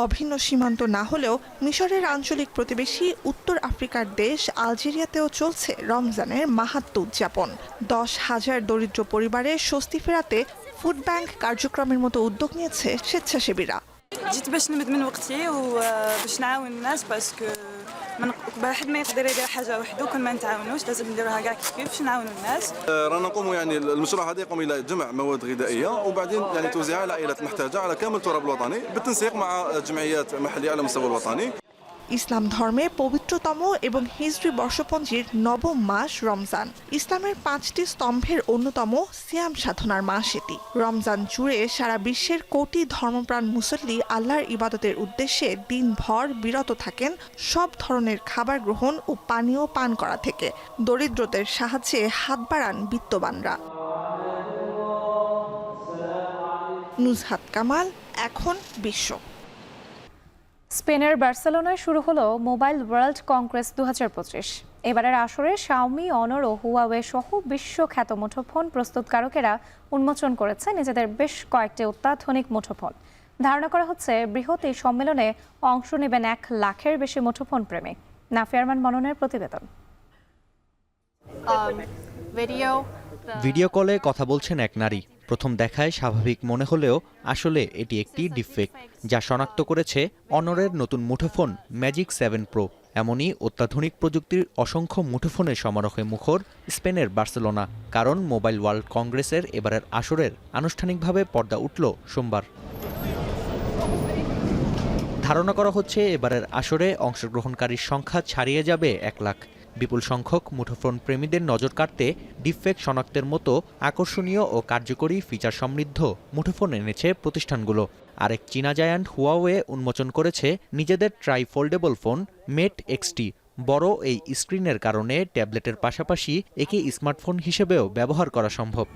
অভিন্ন সীমান্ত না হলেও মিশরের আঞ্চলিক প্রতিবেশী উত্তর আফ্রিকার দেশ আলজেরিয়াতেও চলছে রমজানের মাহাত্ম্য উদযাপন। 10,000 দরিদ্র পরিবারের স্বস্তি ফেরাতে ফুড ব্যাংক কার্যক্রমের মতো উদ্যোগ নিয়েছে স্বেচ্ছাসেবীরা। جيت باش نمد من وقتي وباش نعاون الناس باسكو واحد ما يقدر يدير حاجه وحده وكل ما نتعاونوش لازم نديروها كاع كيف باش نعاونوا الناس. رانا نقوموا يعني المشروع هذا يقوم الى جمع مواد غذائيه وبعدين يعني توزيعها على العائلات المحتاجه على كامل التراب الوطني بالتنسيق مع جمعيات محليه على المستوى الوطني. ইসলাম ধর্মে পবিত্রতম এবং হিজরি বর্ষপঞ্জির নবম মাস রমজান। ইসলামের 5টি স্তম্ভের অন্যতম সিয়াম সাধনার মাস এটি। রমজান জুড়ে সারা বিশ্বের কোটি ধর্মপ্রাণ মুসল্লি আল্লাহর ইবাদতের উদ্দেশ্যে দিনভর বিরত থাকেন সব ধরনের খাবার গ্রহণ ও পানীয় পান করা থেকে। দরিদ্রদের সাহায্যে হাত বাড়ান বিত্তবানরা। নুজহাত কামাল, এখন বিশ্ব। স্পেনের বার্সেলোনায় শুরু হলো মোবাইল ওয়ার্ল্ড কংগ্রেস 2025। এবারের আসরে শাওমি, অনর ও হুয়াওয়ে সহ বিশ্বখ্যাত মুঠোফোন প্রস্তুতকারকেরা উন্মোচন করেছে নিজেদের বেশ কয়েকটি অত্যাধুনিক মুঠোফোন। ধারণা করা হচ্ছে বৃহৎ এই সম্মেলনে অংশ নেবেন 1 লাখের বেশি মুঠোফোন প্রেমিক। নাফিয়ারমান মননের প্রতিবেদন। ভিডিও কলে কথা বলছেন এক নারী। প্রথম দেখায় স্বাভাবিক মনে হলেও আসলে এটি একটি ডিপফেক, যা শনাক্ত করেছে অনরের নতুন মুঠোফোন ম্যাজিক 7 প্রো। এমনই অত্যাধুনিক প্রযুক্তির অসংখ্য মুঠোফোনের সমারোহে মুখর স্পেনের বার্সেলোনা, কারণ মোবাইল ওয়ার্ল্ড কংগ্রেসের এবারের আসরের আনুষ্ঠানিকভাবে পর্দা উঠল সোমবার। ধারণা করা হচ্ছে এবারের আসরে অংশগ্রহণকারীর সংখ্যা ছাড়িয়ে যাবে 1 লাখ। বিপুল সংখ্যক মুঠোফোন প্রেমীদের নজর কাড়তে ডিপফেক শনাক্তের মতো আকর্ষণীয় ও কার্যকরী ফিচার সমৃদ্ধ মুঠোফোন এনেছে প্রতিষ্ঠানগুলো। আরেক চীনা জায়ান্ট হুয়াওয়ে উন্মোচন করেছে নিজেদের ট্রাই ফোল্ডেবল ফোন মেট এক্সটি। বড় এই স্ক্রিনের কারণে ট্যাবলেটের পাশাপাশি একে স্মার্টফোন হিসেবেও ব্যবহার করা সম্ভব।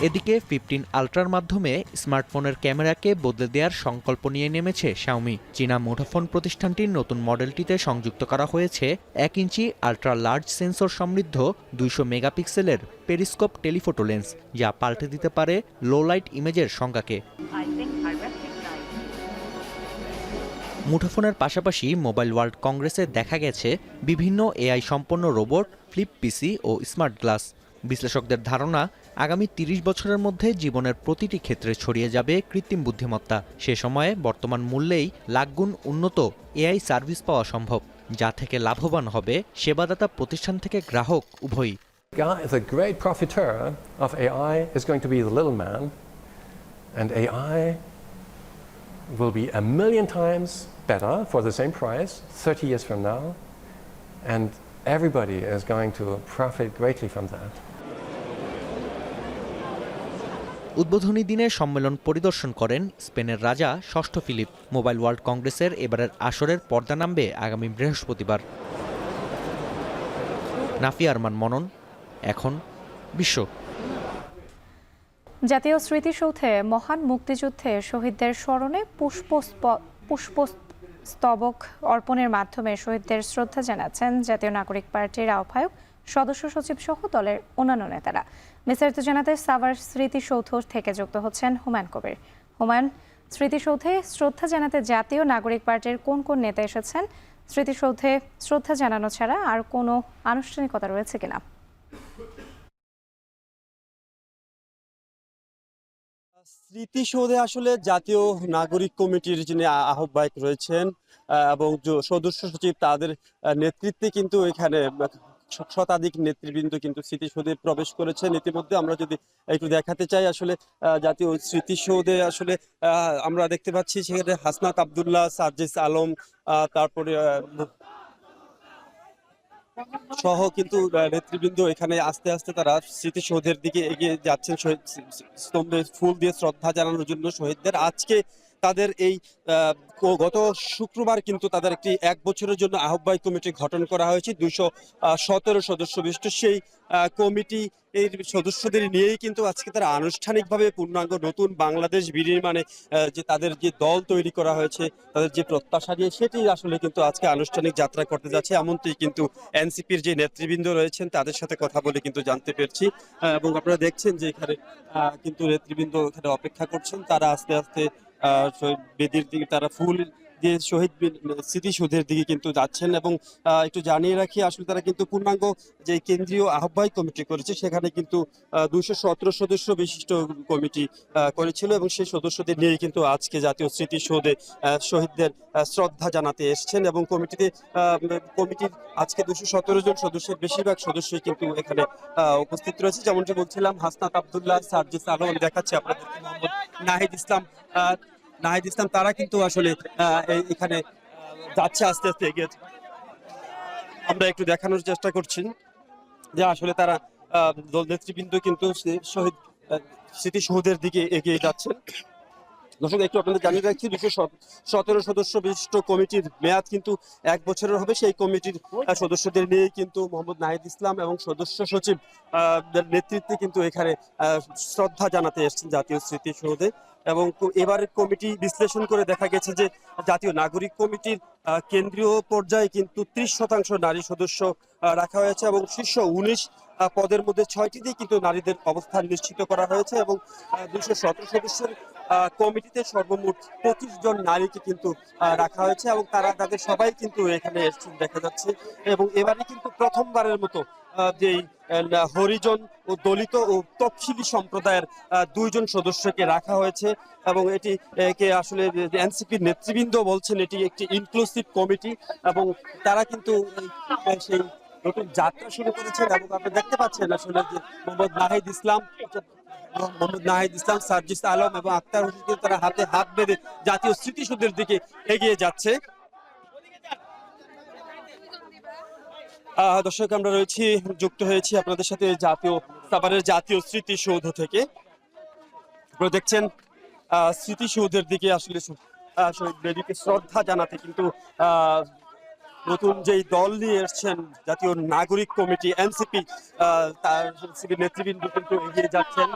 এদিকে 15 আলট্রার মাধ্যমে স্মার্টফোনের ক্যামেরাকে বদলে দেওয়ার সংকল্প নিয়ে নেমেছে শাওমি। চীনা মুঠোফোন প্রতিষ্ঠানটির নতুন মডেলটিতে সংযুক্ত করা হয়েছে 1 ইঞ্চি আলট্রা লার্জ সেন্সর সমৃদ্ধ 200 মেগাপিক্সেলের পেরিস্কোপ টেলিফোটো লেন্স, যা পাল্টে দিতে পারে লো লাইট ইমেজের সংজ্ঞাকে। মুঠোফোনের পাশাপাশি মোবাইল ওয়ার্ল্ড কংগ্রেসে দেখা গেছে বিভিন্ন এআই সম্পন্ন রোবট, ফ্লিপ পিসি ও স্মার্ট গ্লাস। বিশ্লেষকদের ধারণা, আগামী ৩০ বছরের মধ্যে জীবনের প্রতিটি ক্ষেত্রে ছড়িয়ে যাবে কৃত্রিম বুদ্ধিমত্তা। সে সময়ে বর্তমান মূল্যেই লাখগুণ উন্নত এআই সার্ভিস পাওয়া সম্ভব, যা থেকে লাভবান হবে সেবাদাতা প্রতিষ্ঠান থেকে গ্রাহক উভয়ই। The great profiteur of AI is going to be the little man, and AI will be 1,000,000 times better for the same price 30 years from now, and everybody is going to profit greatly from that. উদ্বোধনী দিনে সম্মেলন পরিদর্শন করেন স্পেনের রাজা ষষ্ঠ Philip. Mobile world কংগ্রেসের এবারের আসরের পর্দা নামবে আগামী বৃহস্পতিবার। নাফিয়া আরমান মনন, এখন বিশ্ব। জাতীয় স্মৃতিসৌধে মহান মুক্তিযুদ্ধে শহীদদের স্মরণে পুষ্পস্তবক অর্পণের মাধ্যমে শহীদদের শ্রদ্ধা জানাচ্ছেন জাতীয় নাগরিক পার্টির আহ্বায়ক, সদস্য সচিব সহ দলের অন্যান্য নেতারা। বিস্তারিত জানাতে সাভার স্মৃতিসৌধ থেকে যুক্ত হচ্ছেন হুমায়ুন কবির। হুমায়ুন, স্মৃতিসৌধে শ্রদ্ধা জানাতে জাতীয় নাগরিক পার্টির কোন কোন নেতা এসেছেন? স্মৃতিসৌধে শ্রদ্ধা জানানো ছাড়া আর কোনো আনুষ্ঠানিকতা রয়েছে কিনা? স্মৃতিসৌধে আসলে জাতীয় নাগরিক কমিটির যিনি আহ্বায়ক রয়েছেন এবং সদস্য সচিব, তাদের নেতৃত্বে কিন্তু এখানে শতাধিক নেতৃবৃন্দ কিন্তু স্মৃতিসৌধে প্রবেশ করেছেন ইতিমধ্যে। আমরা যদি একটু দেখাতে চাই, আসলে জাতীয় স্মৃতিসৌধে আসলে আমরা দেখতে পাচ্ছি সেখানে হাসনাত আব্দুল্লাহ, সার্জিস আলম, তারপরে সহ কিন্তু নেতৃবৃন্দ এখানে আস্তে আস্তে তারা স্মৃতিসৌধের দিকে এগিয়ে যাচ্ছেন স্তম্ভে ফুল দিয়ে শ্রদ্ধা জানানোর জন্য শহীদদের। আজকে তাদের এই গত শুক্রবার কিন্তু তাদের একটি 1 বছরের জন্য আহ্বায়ক কমিটি গঠন করা হয়েছে 217 সদস্য বিশিষ্ট। সেই কমিটি এই সদস্যদের নিয়েই কিন্তু আজকে তারা আনুষ্ঠানিকভাবে পূর্ণাঙ্গ নতুন বাংলাদেশ বিনির্মাণে যে তাদের যে দল তৈরি করা হয়েছে, তাদের যে প্রত্যাশা নিয়ে, সেটি আসলে কিন্তু আজকে আনুষ্ঠানিক যাত্রা করতে যাচ্ছে, এমনটি কিন্তু এনসিপির যে নেতৃবৃন্দ রয়েছেন তাদের সাথে কথা বলে কিন্তু জানতে পেরেছি। এবং আপনারা দেখছেন যে এখানে কিন্তু নেতৃবৃন্দ এখানে অপেক্ষা করছেন, তারা আস্তে আস্তে বেদির দিকে তারা ফুল দিয়ে শহীদ স্মৃতিসৌধের দিকে কিন্তু যাচ্ছেন। এবং একটু জানিয়ে রাখি, আসলে তারা কিন্তু পূর্ণাঙ্গ যে কেন্দ্রীয় আহ্বায়ক কমিটি করেছে সেখানে কিন্তু 217 সদস্য বিশিষ্ট কমিটি করেছিল এবং সেই সদস্যদের নিয়ে কিন্তু আজকে জাতীয় স্মৃতিসৌধে শহীদদের শ্রদ্ধা জানাতে এসছেন। এবং কমিটির আজকে 217 জন সদস্যের বেশিরভাগ সদস্যই কিন্তু এখানে উপস্থিত রয়েছে। যেমনটি বলছিলাম, হাসনাত আব্দুল্লাহ, সার্জিস আলম, দেখাচ্ছে আপনাদেরকে মোহাম্মদ নাহিদ ইসলাম, তারা কিন্তু আসলে এখানে যাচ্ছে আস্তে আস্তে এগিয়ে। আমরা একটু দেখানোর চেষ্টা করছি যে আসলে তারা দল নেতৃবৃন্দ কিন্তু শহীদ স্মৃতিসৌধের দিকে এগিয়ে যাচ্ছেন। দর্শক, একটু আপনাদের জানিয়ে রাখছি, 217 সদস্য বিশিষ্ট কমিটির মেয়াদ কিন্তু 1 বছরের হবে। সেই কমিটির সদস্যদের নিয়ে কিন্তু মোহাম্মদ নাহিদ ইসলাম এবং সদস্য সচিব নেতৃত্বে কিন্তু এখানে শ্রদ্ধা জানাতে এসেছেন জাতীয় স্মৃতিসৌধে। এবং এবারের কমিটি বিশ্লেষণ করে দেখা গেছে যে জাতীয় নাগরিক কমিটির কেন্দ্রীয় পর্যায়ে কিন্তু 30% নারী সদস্য রাখা হয়েছে এবং শীর্ষ 19 পদের মধ্যে 6টিতে কিন্তু নারীদের অবস্থান নিশ্চিত করা হয়েছে। এবং 217 সদস্যের কমিটিতে সর্বমোট 25 জন নারীকে কিন্তু রাখা হয়েছে এবং তাদের সবাই কিন্তু এখানে এসেছেন দেখা যাচ্ছে। এবং এবারে কিন্তু প্রথমবারের মতো যেই হরিজন ও দলিত ও তফসিলি সম্প্রদায়ের 2 জন সদস্যকে রাখা হয়েছে। এবং একে আসলে এনসিপির নেতৃবৃন্দ বলছেন এটি একটি ইনক্লুসিভ কমিটি এবং তারা কিন্তু সেই নতুন যাত্রা শুরু করেছেন। এবং আপনি দেখতে পাচ্ছেন আসলে যে মোহাম্মদ নাহিদ ইসলাম, সার্জিস আলম এবং আক্তার হোসেন তারা হাতে হাত বেঁধে জাতীয় স্মৃতিসৌধের দিকে এগিয়ে যাচ্ছে। দর্শক, আমরা যুক্ত হয়েছি আপনাদের সাথে সাভারের জাতীয় স্মৃতিসৌধ থেকে। আপনারা দেখছেন স্মৃতিসৌধের দিকে আসলে শহীদ বেদিকে শ্রদ্ধা জানাতে কিন্তু নতুন যেই দল নিয়ে এসছেন জাতীয় নাগরিক কমিটি এনসিপি, তার নেতৃবৃন্দ কিন্তু এগিয়ে যাচ্ছেন।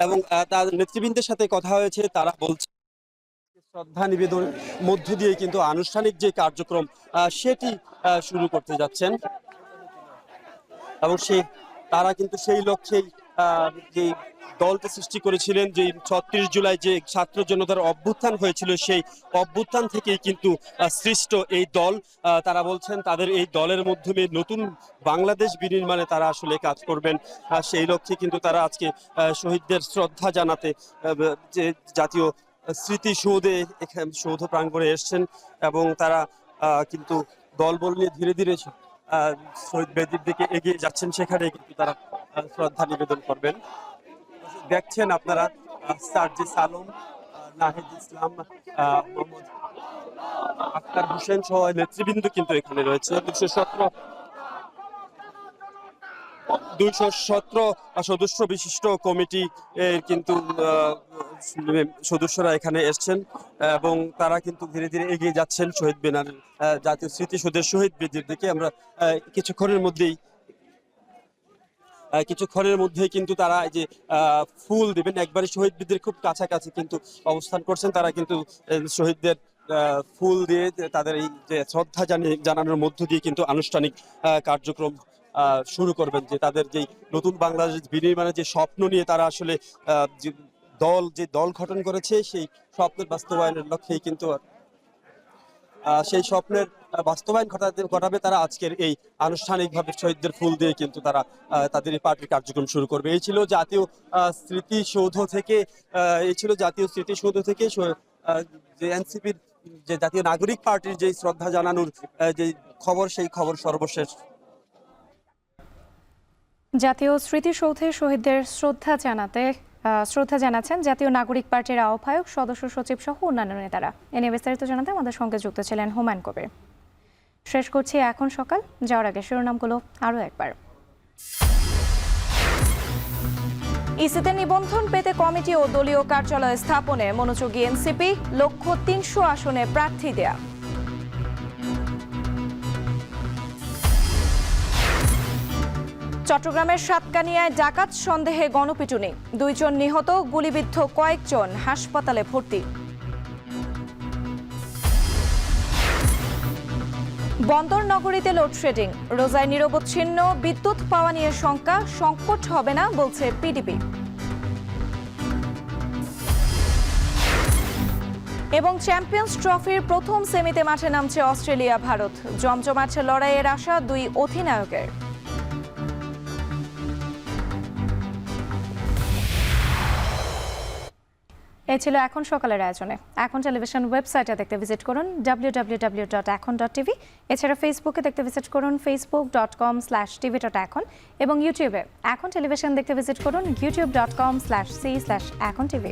এবং তার নেতৃবৃন্দের সাথে কথা হয়েছে, তারা বলছে শ্রদ্ধা নিবেদনের মধ্য দিয়ে কিন্তু আনুষ্ঠানিক যে কার্যক্রম সেটি শুরু করতে যাচ্ছেন এবং তারা কিন্তু সেই লক্ষ্যেই যে দলটা সৃষ্টি করেছিলেন, যে ৩৬ জুলাই যে ছাত্র জনতার অভ্যুত্থান হয়েছিল, সেই অভ্যুত্থান থেকেই কিন্তু সৃষ্ট এই দল। তারা বলছেন তাদের এই দলের মাধ্যমে নতুন বাংলাদেশ বিনির্মাণে তারা আসলে কাজ করবেন। সেই লক্ষ্যে কিন্তু তারা আজকে শহীদদের শ্রদ্ধা জানাতে যে জাতীয় স্মৃতিসৌধে এখানে সৌধ প্রাঙ্গণে এসছেন, এবং তারা কিন্তু দলবল নিয়ে ধীরে ধীরে শহীদ বেদির দিকে এগিয়ে যাচ্ছেন। সেখানে কিন্তু তারা শ্রদ্ধা নিবেদন করবেন। দেখছেন আপনারা সার্জিস আলম, নাহিদ ইসলাম, মোহাম্মদ আক্তার হোসেন সহ নেতৃবৃন্দ কিন্তু এখানে রয়েছে। 217 সদস্য বিশিষ্ট কমিটি কিন্তু সদস্যরা এখানে এসছেন, এবং তারা কিন্তু ধীরে ধীরে এগিয়ে যাচ্ছেন শহীদ মিনার জাতীয় স্মৃতিসৌধের শহীদ বেদির দিকে। আমরা কিছুক্ষণের মধ্যেই কিন্তু তারা এই যে ফুল দিবেন, একবারে শহীদ বেদির খুব কাছাকাছি কিন্তু অবস্থান করছেন। তারা কিন্তু শহীদদের ফুল দিয়ে তাদের এই যে শ্রদ্ধা জানানোর মধ্য দিয়ে কিন্তু আনুষ্ঠানিক কার্যক্রম শুরু করবেন, যে তাদের যে নতুন বাংলাদেশ বিনির্মাণের যে স্বপ্ন নিয়ে তারা আসলে যে দল গঠন করেছে, সেই স্বপ্নের বাস্তবায়নের লক্ষ্যেই কিন্তু সেই স্বপ্নের বাস্তবায়ন ঘটাবে তারা আজকের এই আনুষ্ঠানিকভাবে শহীদদের ফুল দিয়ে কিন্তু তারা তাদের এই পার্টির কার্যক্রম শুরু করবে। এই ছিল জাতীয় স্মৃতিসৌধ থেকে যে এনসিপির যে জাতীয় নাগরিক পার্টির যে শ্রদ্ধা জানানোর যে খবর, সেই খবর সর্বশেষ। জাতীয় স্মৃতিসৌধে শহীদদের শ্রদ্ধা জানাচ্ছেন জাতীয় নাগরিক পার্টির আহ্বায়ক, সদস্য সচিব সহ অন্যান্য নেতারা। এ নিয়ে বিস্তারিত জানাতে আমাদের সঙ্গে যুক্ত ছিলেন হুমায়ুন কবির। শেষ করছি এখন সকাল, যাওয়ার আগে শিরোনামগুলো আরও একবার। ইসিতে নিবন্ধন পেতে কমিটি ও দলীয় কার্যালয় স্থাপনে মনোযোগী এনসিপি, লক্ষ্য ৩০০ আসনে প্রার্থী দেয়া। চট্টগ্রামের সাতকানিয়ায় ডাকাত সন্দেহে গণপিটুনি, 2 জন নিহত, গুলিবিদ্ধ কয়েকজন হাসপাতালে ভর্তি। বন্দর নগরীতে লোডশেডিং, রোজায় নিরবচ্ছিন্ন বিদ্যুৎ পাওয়া নিয়ে শঙ্কা, সংকট হবে না বলছে পিডিপি। এবং চ্যাম্পিয়ন্স ট্রফির প্রথম সেমিতে মাঠে নামছে অস্ট্রেলিয়া ভারত, জমজমাট লড়াইয়ের আশা 2 অধিনায়কের। এই ছিল এখন সকালের আয়োজনে। এখন টেলিভিশন ওয়েবসাইটে দেখতে ভিজিট করুন www.ekon.tv। এছাড়া ফেসবুকে দেখতে ভিজিট করুন facebook.com/tv.ekon, এবং ইউটিউবে এখন টেলিভিশন দেখতে ভিজিট করুন youtube.com/c/ekontv।